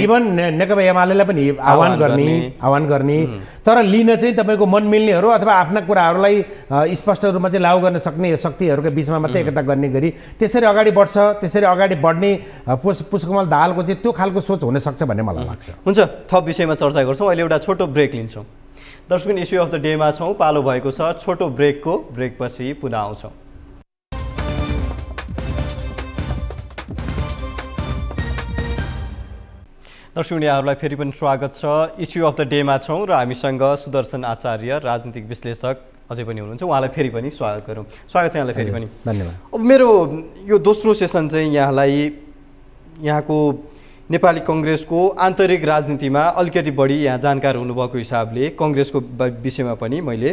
S2: इभन नेकपा एमालेलाई पनि आह्वान गर्ने तर लिन चाहिँ तपाईँको मन मिल्नेहरू अथवा आफ्ना कुराहरूलाई स्पष्ट रूपमा चाहिँ लागू गर्न सक्ने शक्तिहरूका बिचमा मात्रै एकता गर्ने गरी त्यसरी अगाडि बढ्छ, त्यसरी अगाडि बढ्ने पुष्पकमल दाहालको चाहिँ त्यो खालको सोच हुन सक्छ भन्ने मलाई लाग्छ।
S1: हुन्छ, थप विषयमा चर्चा गर्छौँ। अहिले एउटा छोटो ब्रेक लिन्छौँ। दर्शक इस्यु अफ द डेमा छौँ, पालो भएको छ छोटो ब्रेकपछि पुनः आउँछौँ। दर्शक यहाँहरूलाई फेरि पनि स्वागत छ। इस्यु अफ द डेमा छौँ र हामीसँग सुदर्शन आचार्य राजनीतिक विश्लेषक अझै पनि हुनुहुन्छ, उहाँलाई फेरि पनि स्वागत गरौँ। स्वागत छ यहाँलाई फेरि पनि,
S2: धन्यवाद।
S1: अब मेरो यो दोस्रो सेसन चाहिँ यहाँको नेपाली कङ्ग्रेसको आन्तरिक राजनीतिमा अलिकति बढी यहाँ जानकार हुनुभएको हिसाबले कङ्ग्रेसको विषयमा पनि मैले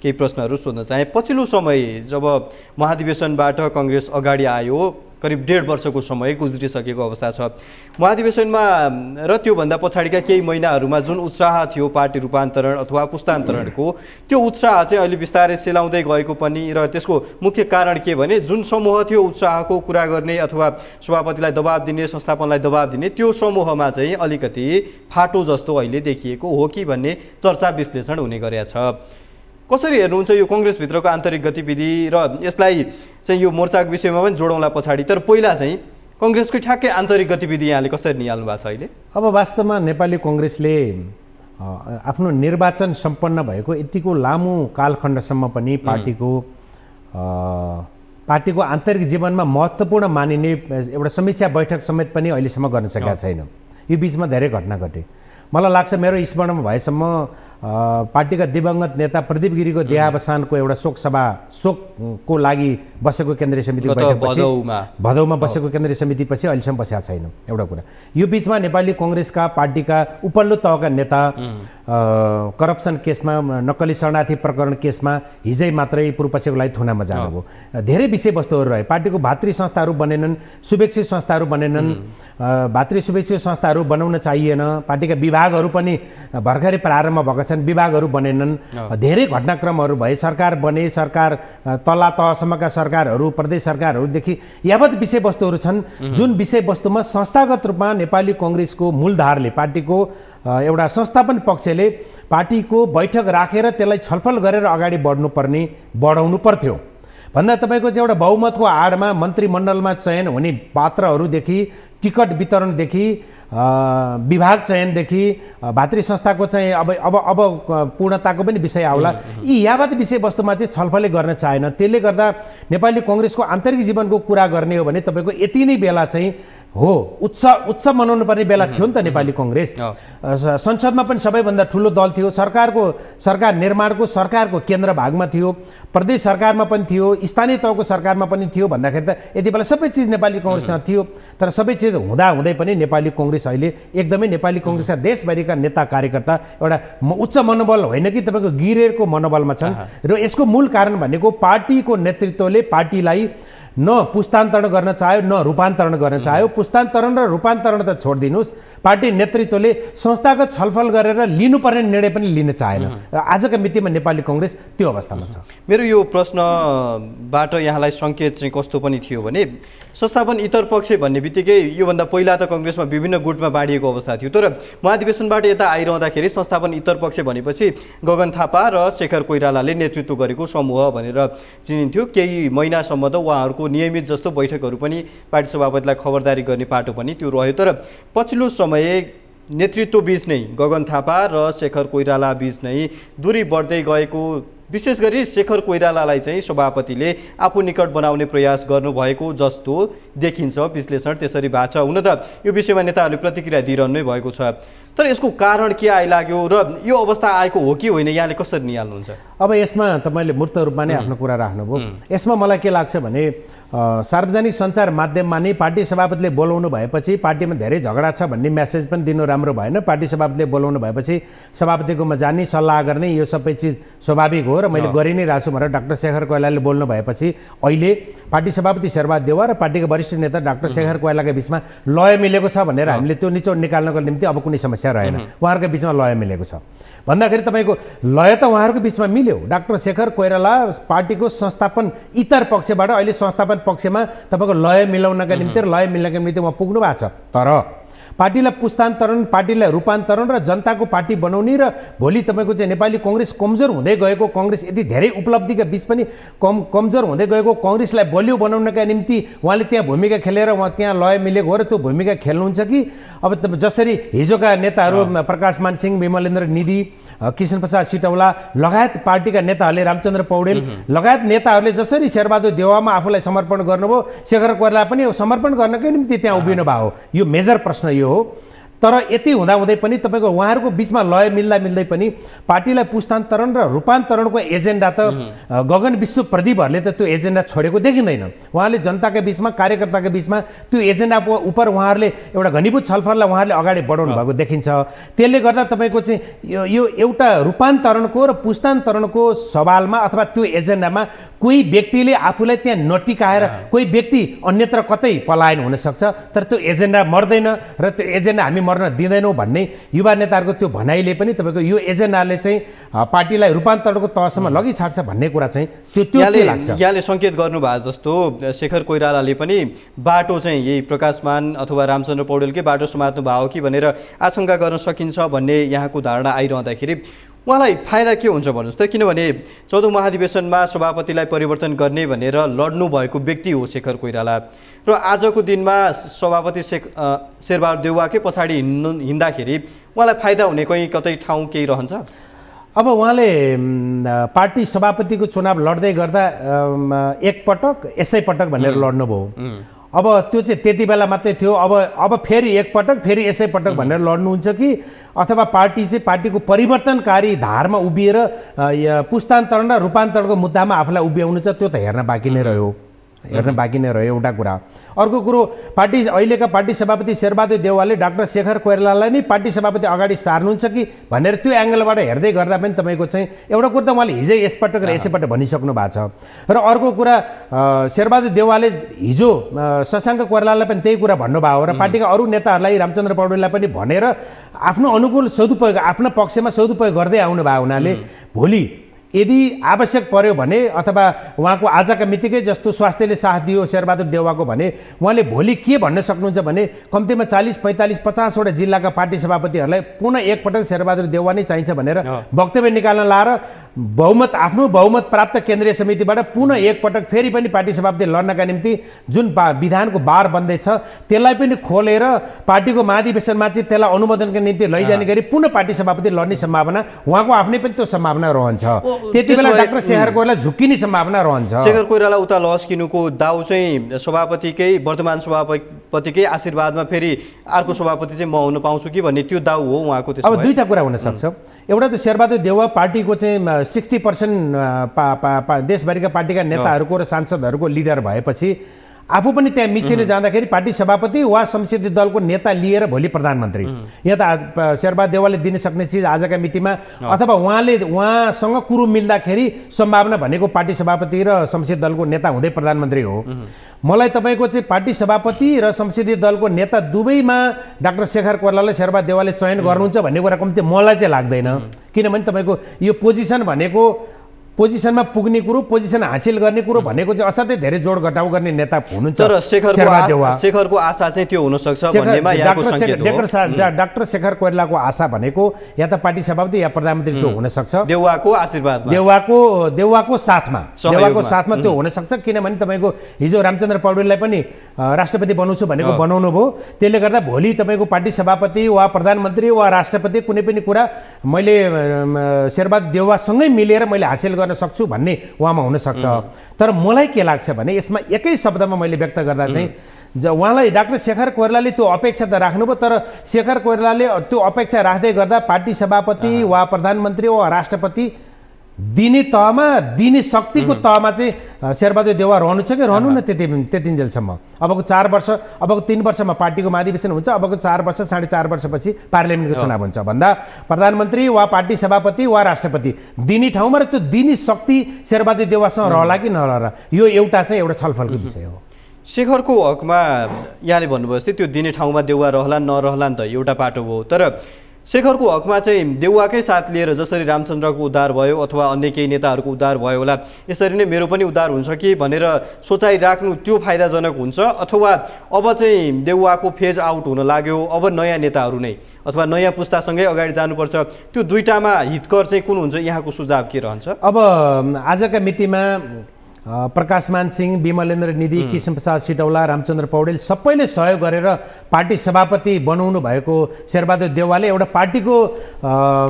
S1: केही प्रश्नहरू सोध्न चाहे। पछिल्लो समय जब महाधिवेशनबाट कङ्ग्रेस अगाडि आयो, करिब 1.5 वर्षको समय गुज्रिसकेको अवस्था छ। महाधिवेशनमा र त्योभन्दा पछाडिका केही महिनाहरूमा जुन उत्साह थियो पार्टी रूपान्तरण अथवा पुस्तान्तरणको, त्यो उत्साह चाहिँ अहिले बिस्तारै सेलाउँदै गएको पनि, र त्यसको मुख्य कारण के भने जुन समूह थियो उत्साहको कुरा गर्ने अथवा सभापतिलाई दबाब दिने, संस्थापनलाई दबाब दिने, त्यो समूहमा चाहिँ अलिकति फाटो जस्तो अहिले देखिएको हो कि भन्ने चर्चा विश्लेषण हुने गरेको छ। कसरी हेर्नुहुन्छ यो कङ्ग्रेसभित्रको आन्तरिक गतिविधि र यसलाई चाहिँ यो मोर्चाको विषयमा पनि जोडौँला पछाडि, तर पहिला चाहिँ कङ्ग्रेसको ठ्याक्कै आन्तरिक गतिविधि यहाँले कसरी निहाल्नु भएको छ अहिले? अब
S2: वास्तवमा नेपाली कङ्ग्रेसले आफ्नो निर्वाचन सम्पन्न भएको यतिको लामो कालखण्डसम्म पनि पार्टीको आन्तरिक जीवनमा महत्त्वपूर्ण मानिने एउटा समीक्षा बैठक समेत पनि अहिलेसम्म गर्न सकेका छैन। यो बिचमा धेरै घटना घटे। मलाई लाग्छ मेरो स्मरणमा भएसम्म पार्टीका दिवंगत नेता प्रदीप गिरीको देहावसानको एउटा शोकको लागि बसेको केन्द्रीय समिति भदौमा बसेको केन्द्रीय समितिपछि अहिलेसम्म बसेका छैन। एउटा कुरा यो बिचमा नेपाली कङ्ग्रेसका पार्टीका उपल्लो तहका नेता करप्सन केसमा, नक्कली शरणार्थी प्रकरण केसमा हिजै मात्रै पूर्वपक्षको लागि थुनामा जानुभयो। धेरै विषयवस्तुहरू रहे। पार्टीको भातृ संस्थाहरू बनेनन्, शुभेच्छी संस्थाहरू बनेनन्, भातृ शुभेच्छी संस्थाहरू बनाउन चाहिएन। पार्टीका विभागहरू पनि भर्खरै प्रारम्भ भएका छन्, विभागहरू बनेनन्। धेरै घटनाक्रमहरू भए। सरकार बने, सरकार तल्ला तहसम्मका सरकारहरू, प्रदेश सरकारहरूदेखि यावत विषयवस्तुहरू छन् जुन विषयवस्तुमा संस्थागत रूपमा नेपाली कङ्ग्रेसको मूलधारले, पार्टीको एउटा संस्थापन पक्षले पार्टीको बैठक राखेर त्यसलाई छलफल गरेर अगाडि बढाउनु पर्थ्यो भन्दा तपाईँको चाहिँ एउटा बहुमतको आडमा मन्त्रीमण्डलमा चयन हुने पात्रहरूदेखि, टिकट वितरणदेखि, विभाग चयनदेखि, भातृ संस्थाको चाहिँ अब पूर्णताको पनि विषय आउला। यी यावत विषयवस्तुमा चाहिँ छलफलै गर्न चाहेन। त्यसले गर्दा नेपाली कङ्ग्रेसको आन्तरिक जीवनको कुरा गर्ने हो भने तपाईँको यति नै बेला चाहिँ हो उत्सव मनाउनु पर्ने बेला थियो नि त। नेपाली कङ्ग्रेस संसदमा पनि सबैभन्दा ठुलो दल थियो, सरकार निर्माणको सरकारको केन्द्र भागमा थियो, प्रदेश सरकारमा पनि थियो, स्थानीय तहको सरकारमा पनि थियो भन्दाखेरि त यति बेला सबै चिज नेपाली कङ्ग्रेसमा थियो। तर सबै चिज हुँदै पनि नेपाली कङ्ग्रेस अहिले एकदमै नेपाली कङ्ग्रेसका देशभरिका नेता कार्यकर्ता एउटा उच्च मनोबल होइन कि तपाईँको गिरेको मनोबलमा छन्। र यसको मूल कारण भनेको पार्टीको नेतृत्वले पार्टीलाई न पुस्तान्तरण गर्न चाह्यो, न रूपान्तरण गर्न चाह्यो। पुस्तान्तरण र रूपान्तरण त छोडिदिनुहोस्, पार्टी नेतृत्वले संस्थागत छलफल गरेर लिनुपर्ने निर्णय पनि लिन चाहेन। आजका मितिमा नेपाली कांग्रेस त्यो अवस्थामा छ।
S1: मेरो यो प्रश्नबाट यहाँलाई सङ्केत चाहिँ कस्तो पनि थियो भने संस्थापन इतर पक्ष भन्ने बित्तिकै योभन्दा पहिला त कांग्रेसमा विभिन्न गुटमा बाँडिएको अवस्था थियो, तर महाधिवेशनबाट यता आइरहँदाखेरि संस्थापन इतर पक्ष भनेपछि गगन थापा र शेखर कोइरालाले नेतृत्व गरेको समूह भनेर चिनिन्थ्यो। केही महिनासम्म त उहाँहरूको नियमित जस्तो बैठकहरू पनि पार्टी सभापतिलाई खबरदारी गर्ने पाटो पनि त्यो रह्यो। तर पछिल्लो समय नेतृत्व बीच नै गगन थापा र शेखर कोइराला बीच नै दूरी बढ्दै गएको, विशेष गरी शेखर कोइरालालाई चाहिँ सभापतिले आफू निकट बनाउने प्रयास गर्नुभएको जस्तो देखिन्छ। विश्लेषण त्यसरी भएको छ। हुन त यो विषयमा नेताहरूले प्रतिक्रिया दिइरहनु नै भएको छ, तर यसको कारण के आइलाग्यो र यो अवस्था आएको हो कि होइन, यहाँले कसरी निहाल्नुहुन्छ?
S2: अब यसमा तपाईँले मूर्त रूपमा नै आफ्नो कुरा राख्नुभयो। यसमा मलाई के लाग्छ भने सार्वजनिक सञ्चार माध्यममा नै पार्टी सभापतिले बोलाउनु भएपछि पार्टीमा धेरै झगडा छ भन्ने मेसेज पनि दिनु राम्रो भएन। पार्टी सभापतिले बोलाउनु भएपछि सभापतिकोमा जाने सल्लाह गर्ने यो सबै चिज स्वाभाविक हो र मैले गरि नै रहेछु भनेर डाक्टर शेखर कोइरालाले बोल्नु भएपछि अहिले पार्टी सभापति शेरबहादुर देउवा र पार्टीका वरिष्ठ नेता डाक्टर शेखर कोइरालाका बीचमा लय मिलेको छ भनेर हामीले त्यो निचोड निकाल्नको निम्ति अब कुनै समस्या रहेन। उहाँहरूको बीचमा लय मिलेको छ भन्दाखेरि तपाईँको लय त उहाँहरूको बीचमा मिल्यो। डाक्टर शेखर कोइराला पार्टीको संस्थापन इतर पक्षबाट अहिले संस्थापन पक्षमा तपाईँको लय मिलाउनका निम्ति र लय मिल्नका निम्ति उहाँ पुग्नु भएको छ। तर पार्टीलाई पुस्तान्तरण, पार्टीलाई रूपान्तरण र जनताको पार्टी बनाउने र भोलि तपाईँको चाहिँ नेपाली कांग्रेस कमजोर हुँदै गएको, कांग्रेस यति धेरै उपलब्धिका बीच पनि कमजोर हुँदै गएको कांग्रेसलाई बलियो बनाउनका निम्ति उहाँले त्यहाँ भूमिका खेलेर उहाँ त्यहाँ लय मिलेको हो र त्यो भूमिका खेल्नुहुन्छ कि अब जसरी हिजोका नेताहरू प्रकाशमान सिंह, विमलेन्द्र निधि, कृष्ण प्रसाद सिटौला लगायत पार्टीका नेताहरूले, रामचन्द्र पौडेल लगायत नेताहरूले जसरी शेरबहादुर देउवामा आफूलाई समर्पण गर्नुभयो, शेखर कोइराला पनि समर्पण गर्नकै निम्ति त्यहाँ उभिनु भएको हो। यो मेजर प्रश्न यो हो। तर यति हुँदाहुँदै पनि तपाईँको उहाँहरूको बीचमा लय मिल्दा मिल्दै पनि पार्टीलाई पुस्तान्तरण र रूपान्तरणको एजेन्डा त गगन विश्व प्रदीपहरूले त त्यो एजेन्डा छोडेको देखिँदैन। उहाँले जनताका बीचमा, कार्यकर्ताका बीचमा त्यो एजेन्डा उपर उहाँहरूले एउटा घनीभूत छलफललाई उहाँहरूले अगाडि बढाउनु भएको देखिन्छ। त्यसले गर्दा तपाईँको चाहिँ यो एउटा रूपान्तरणको र पुस्तान्तरणको सवालमा अथवा त्यो एजेन्डामा कोही व्यक्तिले आफूलाई त्यहाँ नटिकाएर कोही व्यक्ति अन्यत्र कतै पलायन हुनसक्छ, तर त्यो एजेन्डा मर्दैन र त्यो एजेन्डा हामी मर्न दिँदैनौँ भन्ने युवा नेताहरूको त्यो भनाइले पनि तपाईँको यो एजेन्डाले चाहिँ पार्टीलाई रूपान्तरणको तहसम्म लगि छाड्छ भन्ने कुरा चाहिँ त्यो लाग्छ।
S1: यहाँले सङ्केत गर्नुभएको जस्तो शेखर कोइरालाले पनि बाटो चाहिँ यही प्रकाशमान अथवा रामचन्द्र पौडेलकै बाटो समात्नु भयो कि भनेर आशंका गर्न सकिन्छ भन्ने यहाँको धारणा आइरहँदाखेरि उहाँलाई फाइदा के हुन्छ भन्नुहोस् त? किनभने 14औं महाधिवेशनमा सभापतिलाई परिवर्तन गर्ने भनेर लड्नु भएको व्यक्ति हो शेखर कोइराला र आजको दिनमा सभापति शेरबहादुर देउवाकै पछाडि हिँड्दाखेरि उहाँलाई फाइदा हुने कतै ठाउँ केही रहन्छ?
S2: अब उहाँले पार्टी सभापतिको चुनाव लड्दै गर्दा एक पटक यसै पटक भनेर लड्नुभयो। अब त्यो चाहिँ त्यति बेला मात्रै थियो। अब फेरि एक पटक फेरि यसै पटक भनेर लड्नुहुन्छ कि अथवा पार्टी चाहिँ पार्टीको परिवर्तनकारी धारमा उभिएर पुस्तान्तरण र रूपान्तरणको मुद्दामा आफूलाई उभ्याउनु छ, त्यो त हेर्न बाँकी नै रह्यो एउटा कुरा। अर्को कुरो, पार्टी अहिलेका पार्टी सभापति शेरबहादुर देउवाले डाक्टर शेखर कोइरालालाई नै पार्टी सभापति अगाडि सार्नुहुन्छ कि भनेर त्यो एङ्गलबाट हेर्दै गर्दा पनि तपाईँको चाहिँ एउटा कुरा त उहाँले हिजै यसपटक र यसैपटक भनिसक्नु भएको छ। र अर्को कुरा, शेरबहादुर देउवाले हिजो शशाङ्क कोइरालालाई पनि त्यही कुरा भन्नुभयो र पार्टीका अरू नेताहरूलाई, रामचन्द्र पौडेललाई पनि भनेर आफ्नो अनुकूल सदुपयोग, आफ्नो पक्षमा सदुपयोग गर्दै आउनुभयो हुनाले भोलि यदि आवश्यक पर्यो भने अथवा उहाँको आजका मितिकै जस्तो स्वास्थ्यले साथ दियो शेरबहादुर देउवाको भने उहाँले भोलि के भन्न सक्नुहुन्छ भने कम्तीमा 40, 45, 50वटा जिल्लाका पार्टी सभापतिहरूलाई पुनः एकपटक शेरबहादुर देउवा नै चाहिन्छ भनेर वक्तव्य निकाल्न लाएर आफ्नो बहुमत प्राप्त केन्द्रीय समितिबाट पुनः एकपटक फेरि पनि पार्टी सभापति लड्नका निम्ति जुन विधानको बार बन्दैछ त्यसलाई पनि खोलेर पार्टीको महाधिवेशनमा चाहिँ त्यसलाई अनुमोदनका निम्ति लैजाने गरी पुनः पार्टी सभापति लड्ने सम्भावना उहाँको आफ्नै पनि त्यो सम्भावना रहन्छ। त्यति बेला डाक्टर शेखर कोइराला झुक्किने सम्भावना रहन्छ।
S1: शेखर कोइराला उता लस्किनुको दाउ चाहिँ सभापतिकै, वर्तमान सभापतिकै आशीर्वादमा फेरि अर्को सभापति चाहिँ म हुन पाउँछु कि भन्ने त्यो दाउ हो उहाँको।
S2: अब दुईटा कुरा हुन सक्छ। एउटा त शेरबहादुर देउवा पार्टीको चाहिँ 60% देशभरिका पार्टीका नेताहरूको र सांसदहरूको लिडर भएपछि आफू पनि त्यहाँ मिसिएर जाँदाखेरि पार्टी सभापति वा संसदीय दलको नेता लिएर भोलि प्रधानमन्त्री, यहाँ त शेरबहादुर देउवाले दिन सक्ने चिज आजका मितिमा, अथवा उहाँसँग कुरो मिल्दाखेरि सम्भावना भनेको पार्टी सभापति र संसदीय दलको नेता हुँदै प्रधानमन्त्री हो। मलाई तपाईँको चाहिँ पार्टी सभापति र संसदीय दलको नेता दुवैमा डाक्टर शेखर कोइरालालाई शेरबहादुर देउवाले चयन गर्नुहुन्छ भन्ने कुरा कम्ती मलाई चाहिँ लाग्दैन। किनभने तपाईँको यो पोजिसन भनेको पोजिसनमा पुग्ने कुरो, पोजिसन हासिल गर्ने कुरो भनेको चाहिँ असाध्यै धेरै जोड घटाउ गर्ने नेता हुनुहुन्छ।
S1: तर शेखरको आशा चाहिँ त्यो हुन सक्छ भन्नेमा यहाँको संकेत हो।
S2: डाक्टर शेखर कोइरालाको आशा भनेको या त पार्टी सभापति या प्रधानमन्त्री त्यो हुन सक्छ,
S1: देउवाको आशीर्वादमा,
S2: देउवाको साथमा त्यो हुन सक्छ। किनभने तपाईँको हिजो रामचन्द्र पौडेललाई पनि राष्ट्रपति बनाउँछु भनेको बनाउनु भयो, त्यसले गर्दा भोलि तपाईँको पार्टी सभापति वा प्रधानमन्त्री वा राष्ट्रपति कुनै पनि कुरा मैले शेरबहादुर देउवासँगै मिलेर मैले हासिल गर्न सक्छु भन्ने उहाँमा हुन सक्छ। तर मलाई के लाग्छ भने यसमा एकै शब्दमा मैले व्यक्त गर्दा चाहिँ उहाँलाई डाक्टर शेखर कोइरालाले त्यो अपेक्षा त राख्नुभयो, तर शेखर कोइरालाले त्यो अपेक्षा राख्दै गर्दा पार्टी सभापति वा प्रधानमन्त्री वा राष्ट्रपति दिने तहमा, दिने शक्तिको तहमा चाहिँ शेरबहादुर देउवा रहनु छ कि रहनु न त्यतिन्जेलसम्म। अबको 4 वर्ष, अबको 3 वर्षमा पार्टीको महाधिवेशन हुन्छ, अबको 4 वर्ष 4.5 वर्षपछि पार्लियामेन्टको चुनाव हुन्छ भन्दा प्रधानमन्त्री वा पार्टी सभापति वा राष्ट्रपति दिने ठाउँमा र त्यो दिने शक्ति शेरबहादुर देउवासँग रहला कि नरहला, यो एउटा छलफलको विषय हो।
S1: शेखरको हकमा यहाँले भन्नुभयो जस्तै त्यो दिने ठाउँमा देउवा रहला नरहला नि त एउटा पाटो भयो, तर शेखरको हकमा चाहिँ देउवाकै साथ लिएर जसरी रामचन्द्रको उद्धार भयो अथवा अन्य केही नेताहरूको उद्धार भयो होला, यसरी नै मेरो पनि उद्धार हुन्छ कि भनेर सोचाइ राख्नु त्यो फाइदाजनक हुन्छ, अथवा अब चाहिँ देउवाको फेज आउट हुन लाग्यो, अब नयाँ नेताहरू नै अथवा नयाँ पुस्तासँगै अगाडि जानुपर्छ, त्यो दुईटामा हितकर चाहिँ कुन हुन्छ, यहाँको सुझाव के रहन्छ?
S2: अब आजका मितिमा प्रकाशमान सिंह, विमलेन्द्र निधि, कृष्णप्रसाद सिटौला, रामचन्द्र पौडेल सबैले सहयोग गरेर पार्टी सभापति बनाउनु भएको शेरबहादुर देउवाले एउटा पार्टीको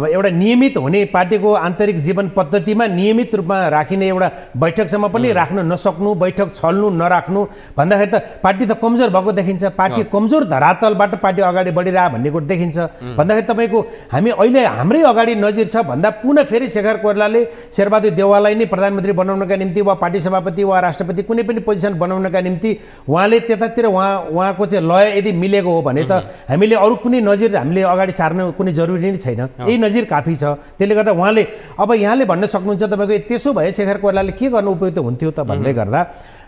S2: एउटा नियमित हुने, पार्टीको आन्तरिक जीवन पद्धतिमा नियमित रूपमा राखिने एउटा बैठकसम्म पनि राख्न नसक्नु, बैठक छल्नु नराख्नु भन्दाखेरि त पार्टी त कमजोर भएको देखिन्छ। पार्टी कमजोर धरातलबाट पार्टी अगाडि बढिरह भन्ने कुरो देखिन्छ भन्दाखेरि तपाईँको हामी अहिले हाम्रै अगाडि नजिर छ भन्दा पुनः फेरि शेखर कोइरालाले शेरबहादुर देउवालाई नै प्रधानमन्त्री बनाउनका निम्ति वा पार्टी सभापति वा राष्ट्रपति कुनै पनि पोजिसन बनाउनका निम्ति उहाँले त्यतातिर उहाँको चाहिँ लय यदि मिलेको हो भने त हामीले अरू कुनै नजिर हामीले अगाडि सार्नु कुनै जरुरी नै छैन, यही नजिर काफी छ। त्यसले गर्दा उहाँले अब यहाँले भन्न सक्नुहुन्छ तपाईँको त्यसो भए शेखर कोइरालाले के गर्नु उपयुक्त हुन्थ्यो त भन्दै गर्दा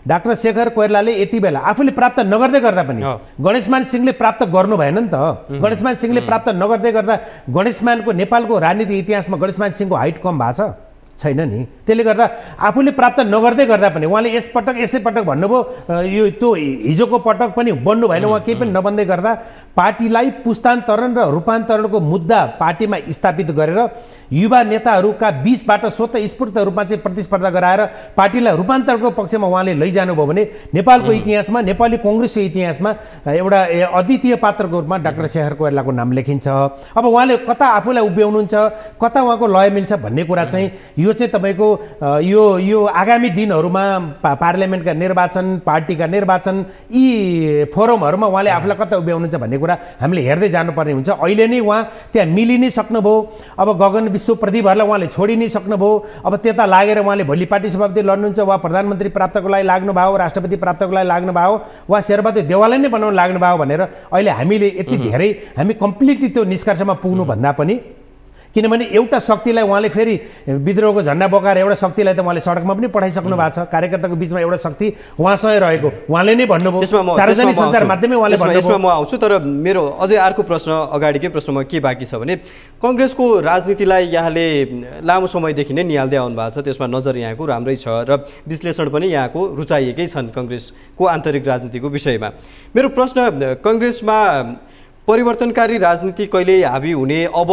S2: डाक्टर शेखर कोइरालाले यति बेला आफूले प्राप्त नगर्दै गर्दा पनि गणेशमान सिंहले प्राप्त गर्नु भएन नि त। गणेशमान सिंहले प्राप्त नगर्दै गर्दा गणेशमानको नेपालको राजनीतिक इतिहासमा गणेशमान सिंहको हाइट कम भएको छैन नि। त्यसले गर्दा आफूले प्राप्त नगर्दै गर्दा पनि उहाँले यसै पटक भन्नुभयो, यो त्यो हिजोको पटक पनि बन्नु भएन, उहाँ केही पनि नबन्दै गर्दा पार्टीलाई पुस्तान्तरण र रूपान्तरणको मुद्दा पार्टीमा स्थापित गरेर युवा नेताहरूका बीचबाट स्वतःस्फूर्त रूपमा चाहिँ प्रतिस्पर्धा गराएर पार्टीलाई रूपान्तरणको पक्षमा उहाँले लैजानुभयो भने नेपालको इतिहासमा, नेपाली कङ्ग्रेसको इतिहासमा एउटा अद्वितीय पात्रको रूपमा डाक्टर शेखर कोइरालाको नाम लेखिन्छ। अब उहाँले कता आफूलाई उभ्याउनुहुन्छ, कता उहाँको लय मिल्छ भन्ने कुरा चाहिँ यो चाहिँ तपाईँको यो आगामी दिनहरूमा पार्लियामेन्टका निर्वाचन, पार्टीका निर्वाचन, यी फोरमहरूमा उहाँले आफूलाई कता उभ्याउनुहुन्छ भन्ने कुरा हामीले हेर्दै जानुपर्ने हुन्छ। अहिले नै उहाँ त्यहाँ मिलि नै सक्नुभयो, अब गगन विश्व प्रतिभहरूलाई उहाँले छोडि नै सक्नुभयो, अब त्यता लागेर उहाँले भोलि पार्टी सभापति लड्नुहुन्छ वा प्रधानमन्त्री प्राप्तको लागि लाग्नुभयो, राष्ट्रपति प्राप्तको लागि लाग्नुभयो वा शेरबहादुर देउवालाई नै बनाउन लाग्नुभयो भनेर अहिले हामीले यति धेरै हामी कम्प्लिटली त्यो निष्कर्षमा पुग्नु भन्दा पनि, किनभने एउटा शक्तिलाई उहाँले फेरि विद्रोहको झन्डा बोकाएर एउटा शक्तिलाई त उहाँले सडकमा पनि पठाइसक्नु भएको छ। कार्यकर्ताको बिचमा एउटा शक्ति उहाँसँगै रहेको उहाँले नै भन्नुभयो, सार्वजनिक सञ्चार माध्यममै उहाँले भन्नुभयो।
S1: यसमा म आउँछु, तर मेरो अझै अर्को प्रश्न, अगाडिकै प्रश्नमा के बाँकी छ भने कङ्ग्रेसको राजनीतिलाई यहाँले लामो समयदेखि नै निहाल्दै आउनु भएको छ, त्यसमा नजर यहाँको राम्रै छ र विश्लेषण पनि यहाँको रुचाइएकै छन् कङ्ग्रेसको आन्तरिक राजनीतिको विषयमा। मेरो प्रश्न, कङ्ग्रेसमा परिवर्तनकारी राजनीति कहिले हाबी हुने अब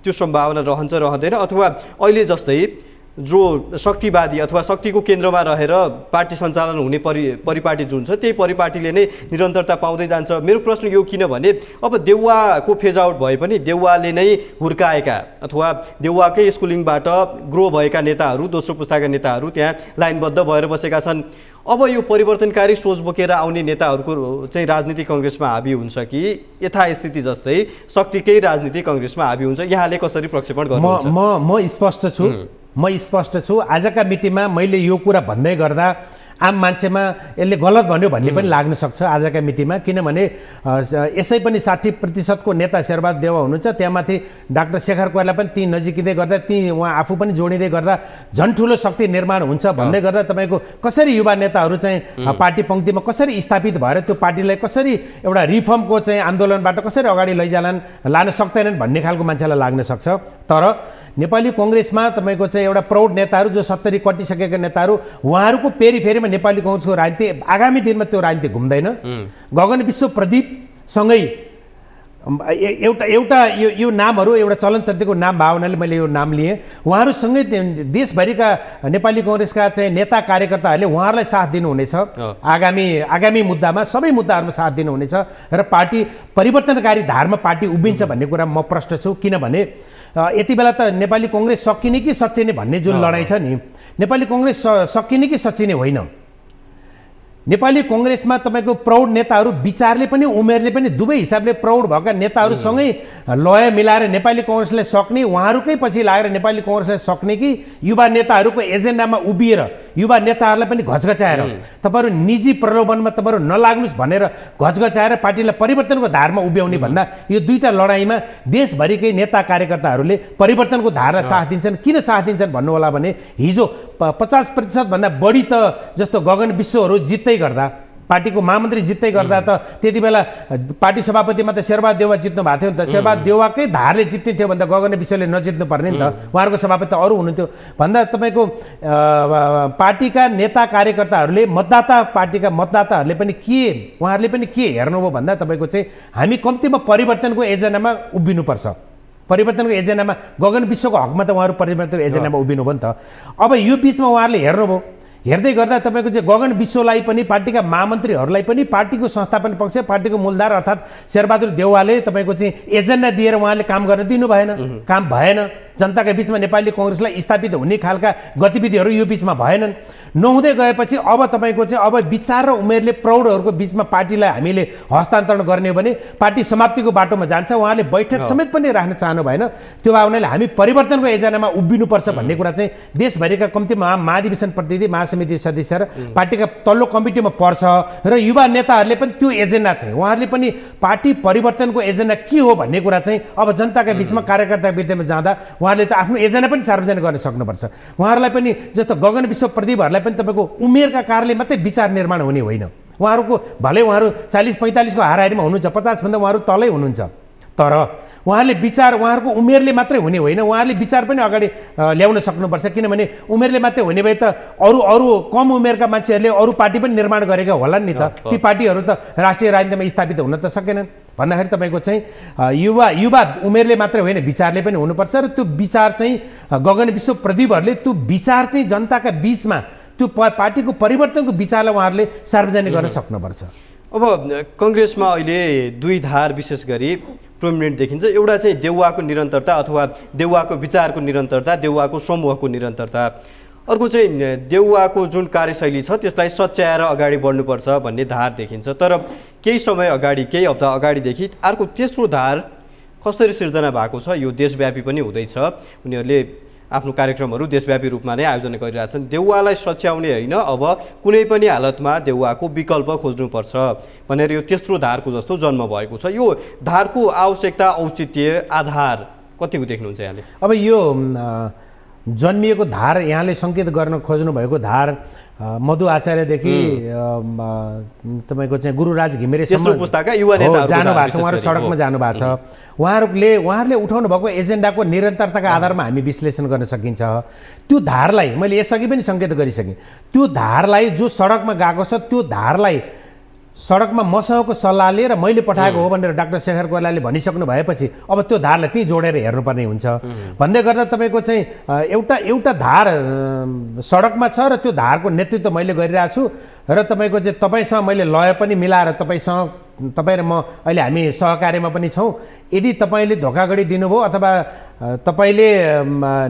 S1: त्यो सम्भावना रहन्छ रहँदैन, अथवा अहिले जस्तै जो शक्तिवादी अथवा शक्तिको केन्द्रमा रहेर पार्टी सञ्चालन हुने परिपाटी जुन छ त्यही परिपाटीले नै निरन्तरता पाउँदै जान्छ? मेरो प्रश्न यो किनभने अब देउवाको फेज आउट भए पनि देउवाले नै हुर्काएका अथवा देउवाकै स्कुलिङबाट ग्रो भएका नेताहरू, दोस्रो पुस्ताका नेताहरू त्यहाँ लाइनबद्ध भएर बसेका छन्। अब यो परिवर्तनकारी सोच बोकेर आउने नेताहरूको चाहिँ राजनीति कङ्ग्रेसमा हाबी हुन्छ कि यथास्थिति जस्तै शक्तिकै राजनीति कङ्ग्रेसमा हाबी हुन्छ? यहाँले कसरी प्रक्षेपण गर्नुहुन्छ?
S2: म स्पष्ट छु आजका मितिमा मैले यो कुरा भन्दै गर्दा आम मान्छेमा यसले गलत भन्यो भन्ने पनि लाग्न सक्छ आजका मितिमा। किनभने यसै पनि 60% नेता शेरबहादुर देउवा हुनुहुन्छ, त्यहाँमाथि डाक्टर शेखर कोइराला पनि ती नजिकिँदै गर्दा ती उहाँ आफू पनि जोडिँदै गर्दा झन् ठुलो शक्ति निर्माण हुन्छ भन्दै गर्दा तपाईँको कसरी युवा नेताहरू चाहिँ पार्टी पङ्क्तिमा कसरी स्थापित भएर त्यो पार्टीलाई कसरी एउटा रिफर्मको चाहिँ आन्दोलनबाट कसरी अगाडि लान सक्दैनन् भन्ने खालको मान्छेलाई लाग्न सक्छ। तर नेपाली कङ्ग्रेसमा तपाईँको चाहिँ एउटा प्रौढ नेताहरू जो 70 कटिसकेका नेताहरू उहाँहरूको पेरिफेरीमा नेपाली कङ्ग्रेसको राजनीति आगामी दिनमा त्यो राजनीति घुम्दैन। गगन विश्व प्रदीपसँगै एउटा यो नामहरू एउटा चलनचल्तीको नाम भावनाले मैले यो नाम लिएँ। उहाँहरूसँगै देशभरिका नेपाली कङ्ग्रेसका चाहिँ नेता कार्यकर्ताहरूले उहाँहरूलाई साथ दिनुहुनेछ। आगामी मुद्दामा सबै मुद्दाहरूमा साथ दिनुहुनेछ र पार्टी परिवर्तनकारी धारमा पार्टी उभिन्छ भन्ने कुरा म प्रष्ट छु। किनभने यति बेला त नेपाली कङ्ग्रेस सकिने कि सच्चिने भन्ने जुन लडाइँ छ नि, नेपाली कङ्ग्रेस सकिने कि सच्चिने होइन। नेपाली कङ्ग्रेसमा तपाईँको प्रौढ नेताहरू विचारले पनि उमेरले पनि दुवै हिसाबले प्रौढ भएका नेताहरूसँगै लय मिलाएर नेपाली कङ्ग्रेसलाई सक्ने, उहाँहरूकै पछि लागेर नेपाली कङ्ग्रेसलाई सक्ने कि युवा नेताहरूको एजेन्डामा उभिएर युवा नेताहरूलाई पनि घचघचाएर तपाईँहरू निजी प्रलोभनमा तपाईँहरू नलाग्नुहोस् भनेर घचघचाएर पार्टीलाई परिवर्तनको धारमा उभ्याउने भन्दा यो दुईटा लडाइँमा देशभरिकै नेता कार्यकर्ताहरूले परिवर्तनको धारलाई साथ दिन्छन्। किन साथ दिन्छन् भन्नु होला भने हिजो 50% भन्दा बढी त जस्तो गगन विश्वहरू जित्दै गर्दा, पार्टीको महामन्त्री जित्दै गर्दा त त्यति बेला पार्टी सभापतिमा त शेरबहादुर देउवा जित्नु भएको थियो नि त। शेरबहादुर देउवाकै धारले जित्ने थियो भन्दा गगन विश्वले नजित्नु पर्ने नि त, उहाँहरूको सभापति त अरू हुनुहुन्थ्यो भन्दा तपाईँको पार्टीका नेता कार्यकर्ताहरूले पार्टीका मतदाताहरूले पनि उहाँहरूले पनि के हेर्नुभयो भन्दा तपाईँको चाहिँ हामी कम्तीमा परिवर्तनको एजेन्डामा उभिनुपर्छ। परिवर्तनको एजेन्डामा गगन विश्वको हकमा त उहाँहरू परिवर्तनको एजेन्डामा उभिनुभयो नि त। अब यो बिचमा उहाँहरूले हेर्नुभयो, हेर्दै गर्दा तपाईँको चाहिँ गगन विश्वलाई पनि पार्टीका महामन्त्रीहरूलाई पनि पार्टीको संस्थापन पक्ष पार्टीको मूलधार अर्थात् शेरबहादुर देउवाले तपाईँको चाहिँ एजेन्डा दिएर उहाँले काम गर्न दिनु भएन, काम भएन। जनताका बिचमा नेपाली कङ्ग्रेसलाई स्थापित हुने खालका गतिविधिहरू यो बिचमा भएनन्। नहुँदै गएपछि अब तपाईँको चाहिँ अब विचार र उमेरले प्रौढहरूको बिचमा पार्टीलाई हामीले हस्तान्तरण गर्ने हो भने पार्टी समाप्तिको बाटोमा जान्छ। उहाँले बैठक समेत पनि राख्न चाहनु भएन। त्यो भावनाले हामी परिवर्तनको एजेन्डामा उभिनुपर्छ भन्ने कुरा चाहिँ देशभरिका कम्तीमा महाधिवेशन प्रतिनिधि महासमिति सदस्य र पार्टीका तल्लो कमिटीमा पर्छ र युवा नेताहरूले पनि त्यो एजेन्डा चाहिँ उहाँहरूले पनि पार्टी परिवर्तनको एजेन्डा के हो भन्ने कुरा चाहिँ अब जनताका बिचमा कार्यकर्ताका बिचमा जाँदा उहाँहरूले त आफ्नो एजेन्डा पनि सार्वजनिक गर्न सक्नुपर्छ। उहाँहरूलाई पनि जस्तो गगन विश्व प्रदीपहरूलाई पनि तपाईँको उमेरका कारणले मात्रै विचार निर्माण हुने होइन। उहाँहरूको भले उहाँहरू 40-45को हाराहारीमा हुनुहुन्छ, 50 भन्दा उहाँहरू तलै हुनुहुन्छ, तर उहाँहरूले विचार उहाँहरूको उमेरले मात्रै हुने होइन, उहाँहरूले विचार पनि अगाडि ल्याउन सक्नुपर्छ। किनभने उमेरले मात्रै हुने भए त अरू कम उमेरका मान्छेहरूले अरू पार्टी पनि निर्माण गरेका होलान् नि त। ती पार्टीहरू त राष्ट्रिय राजनीतिमा स्थापित हुन त सकेनन्। भन्दाखेरि तपाईँको चाहिँ युवा उमेरले मात्रै होइन विचारले पनि हुनुपर्छ र त्यो विचार चाहिँ गगन विश्व प्रदीपहरूले त्यो विचार चाहिँ जनताका बिचमा त्यो पार्टीको परिवर्तनको विचारलाई उहाँहरूले सार्वजनिक गर्न सक्नुपर्छ।
S1: अब कङ्ग्रेसमा अहिले दुई धार विशेष गरी प्रोमिनेन्ट देखिन्छ। एउटा चाहिँ देउवाको निरन्तरता अथवा देउवाको विचारको निरन्तरता, देउवाको समूहको निरन्तरता। अर्को चाहिँ देउवाको जुन कार्यशैली छ त्यसलाई सच्याएर अगाडि बढ्नुपर्छ भन्ने धार देखिन्छ। तर केही समय अगाडि, केही हप्ता अगाडिदेखि अर्को तेस्रो धार कसरी सिर्जना भएको छ यो देशव्यापी पनि हुँदैछ। उनीहरूले आफ्नो कार्यक्रमहरू देशव्यापी रूपमा नै आयोजना गरिरहेछन्। देउवालाई सच्याउने होइन, अब कुनै पनि हालतमा देउवाको विकल्प खोज्नुपर्छ भनेर यो तेस्रो धारको जस्तो जन्म भएको छ। यो धारको आवश्यकता, औचित्य, आधार कतिको देख्नुहुन्छ यहाँले?
S2: अब यो जन्मिएको धार यहाँले सङ्केत गर्न खोज्नु भएको धार मधु आचार्यदेखि तपाईँको चाहिँ गुरुराज घिमिरेसम्म जानु भएको छ। उहाँहरू सडकमा जानु भएको छ। उहाँहरूले उठाउनु भएको एजेन्डाको निरन्तरताका आधारमा हामी विश्लेषण गर्न सकिन्छ। त्यो धारलाई मैले यसअघि पनि सङ्केत गरिसकेँ, त्यो धारलाई जो सडकमा गएको छ त्यो धारलाई सडकमा मसँगको सल्लाह लिएर मैले पठाएको हो भनेर डाक्टर शेखर कोइरालाले भनिसक्नु भएपछि अब त्यो धारलाई त्यहीँ जोडेर हेर्नुपर्ने हुन्छ। भन्दै गर्दा तपाईँको चाहिँ एउटा धार सडकमा छ र त्यो धारको नेतृत्व मैले गरिरहेको छु र तपाईँको चाहिँ तपाईँसँग मैले लय पनि मिलाएर तपाईँ र म अहिले हामी सहकार्यमा पनि छौँ। यदि तपाईँले धोकाधडी दिनुभयो अथवा तपाईँले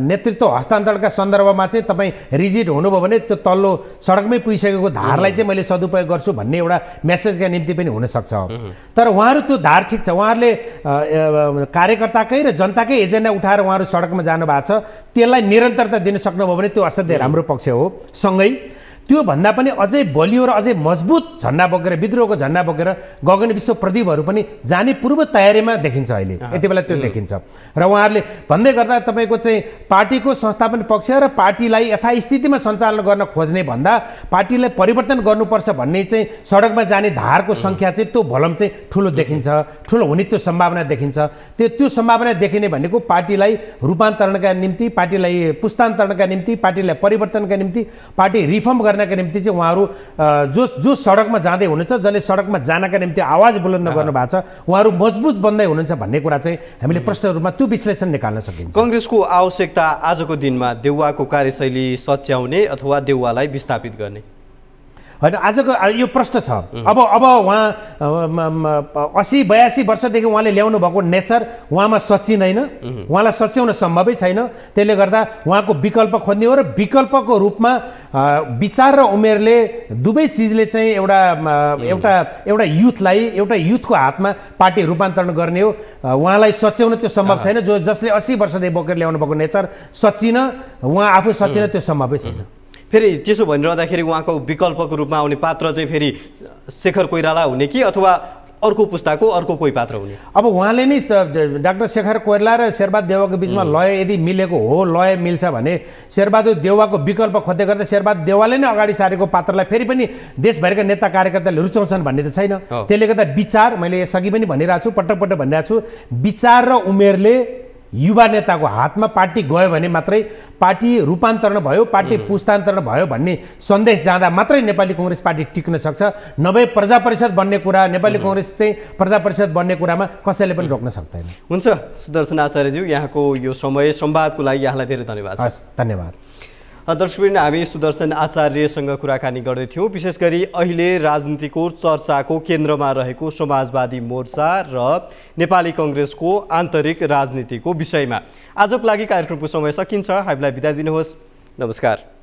S2: नेतृत्व हस्तान्तरणका सन्दर्भमा चाहिँ तपाईँ रिजिड हुनुभयो भने त्यो तल्लो सडकमै पुगिसकेको धारलाई चाहिँ मैले सदुपयोग गर्छु भन्ने एउटा मेसेजका निम्ति पनि हुनसक्छ। तर उहाँहरू त्यो धार ठिक छ, उहाँहरूले कार्यकर्ताकै र जनताकै एजेन्डा उठाएर उहाँहरू सडकमा जानु भएको छ। त्यसलाई निरन्तरता दिन सक्नुभयो भने त्यो असाध्यै राम्रो पक्ष हो। सँगै त्योभन्दा पनि अझै बलियो र अझै मजबुत झन्डा बोकेर विद्रोहको झन्डा बोकेर गगन विश्व प्रदीपहरू पनि जाने पूर्व तयारीमा देखिन्छ अहिले, यति बेला त्यो देखिन्छ। र उहाँहरूले भन्दै गर्दा तपाईँको चाहिँ पार्टीको संस्थापन पक्ष र पार्टीलाई यथास्थितिमा सञ्चालन गर्न खोज्ने भन्दा पार्टीलाई परिवर्तन गर्नुपर्छ भन्ने चाहिँ सडकमा जाने धारको सङ्ख्या चाहिँ त्यो भोलम चाहिँ ठुलो देखिन्छ, ठुलो हुने त्यो सम्भावना देखिन्छ। त्यो सम्भावना देखिने भनेको पार्टीलाई रूपान्तरणका निम्ति, पार्टीलाई पुस्तान्तरणका निम्ति, पार्टीलाई परिवर्तनका निम्ति, पार्टी रिफर्म गर्नका निम्ति चाहिँ उहाँहरू जो सडकमा जाँदै हुनुहुन्छ, जसले सडकमा जानका निम्ति आवाज बुलन्द गर्नु भएको छ, उहाँहरू मजबुत बन्दै हुनुहुन्छ भन्ने कुरा चाहिँ हामीले प्रश्न रूपमा त्यो विश्लेषण निकाल्न सकिन्छ।
S1: कङ्ग्रेसको आवश्यकता आजको दिनमा देउवाको कार्यशैली सच्याउने अथवा देउवालाई विस्थापित गर्ने?
S2: होइन, आजको यो प्रश्न छ। अब उहाँ 80-82 वर्षदेखि उहाँले ल्याउनु भएको नेचर उहाँमा सचिँदैन, उहाँलाई सच्याउन सम्भवै छैन। त्यसले गर्दा उहाँको विकल्प खोज्ने हो र विकल्पको रूपमा विचार र उमेरले दुवै चिजले चाहिँ एउटा युथलाई, एउटा युथको हातमा पार्टी रूपान्तरण गर्ने हो। उहाँलाई सच्याउन त्यो सम्भव छैन। जसले 80 वर्षदेखि बोकेर ल्याउनु भएको नेचर सचिन, उहाँ आफू सचिन त्यो सम्भवै छैन।
S1: फेरि त्यसो भनिरहँदाखेरि उहाँको विकल्पको रूपमा आउने पात्र चाहिँ फेरि शेखर कोइराला हुने कि अथवा अर्को पुस्ताको अर्को कोही पात्र हुने?
S2: अब उहाँले नै डाक्टर शेखर कोइराला र शेरबहादुर देउवाको बिचमा लय यदि मिलेको हो, लय मिल्छ भने शेरबहादुर देउवाको विकल्प खोज्दै गर्दा शेरबहादुर देउवाले नै अगाडि सारेको पात्रलाई फेरि पनि देशभरिका नेता कार्यकर्ताले रुचाउँछन् भन्ने त छैन। त्यसले गर्दा विचार, मैले यसअघि पनि भनिरहेको छु, पटक पटक भनिरहेको छु, विचार र उमेरले युवा नेताको हातमा पार्टी गयो भने मात्रै पार्टी रूपान्तरण भयो, पार्टी पुस्तान्तरण भयो भन्ने सन्देश जाँदा मात्रै नेपाली कांग्रेस पार्टी टिक्न सक्छ। नभए प्रजा परिषद बन्ने कुरा, नेपाली कांग्रेस चाहिँ प्रजा परिषद बन्ने कुरामा कसैले पनि रोक्न सक्दैन।
S1: हुन्छ सुदर्शन आचार्यज्यू, यहाँको यो समय संवादको लागि यहाँलाई धेरै धन्यवाद।
S2: धन्यवाद।
S1: दर्शकवृन्द, हामी सुदर्शन आचार्यसँग कुराकानी गर्दैथ्यौँ। विशेष गरी अहिले राजनीतिको चर्चाको केन्द्रमा रहेको समाजवादी मोर्चा र नेपाली कांग्रेसको आन्तरिक राजनीतिको विषयमा। आजको लागि कार्यक्रमको समय सकिन्छ। हामीलाई बिदा दिनुहोस्। नमस्कार।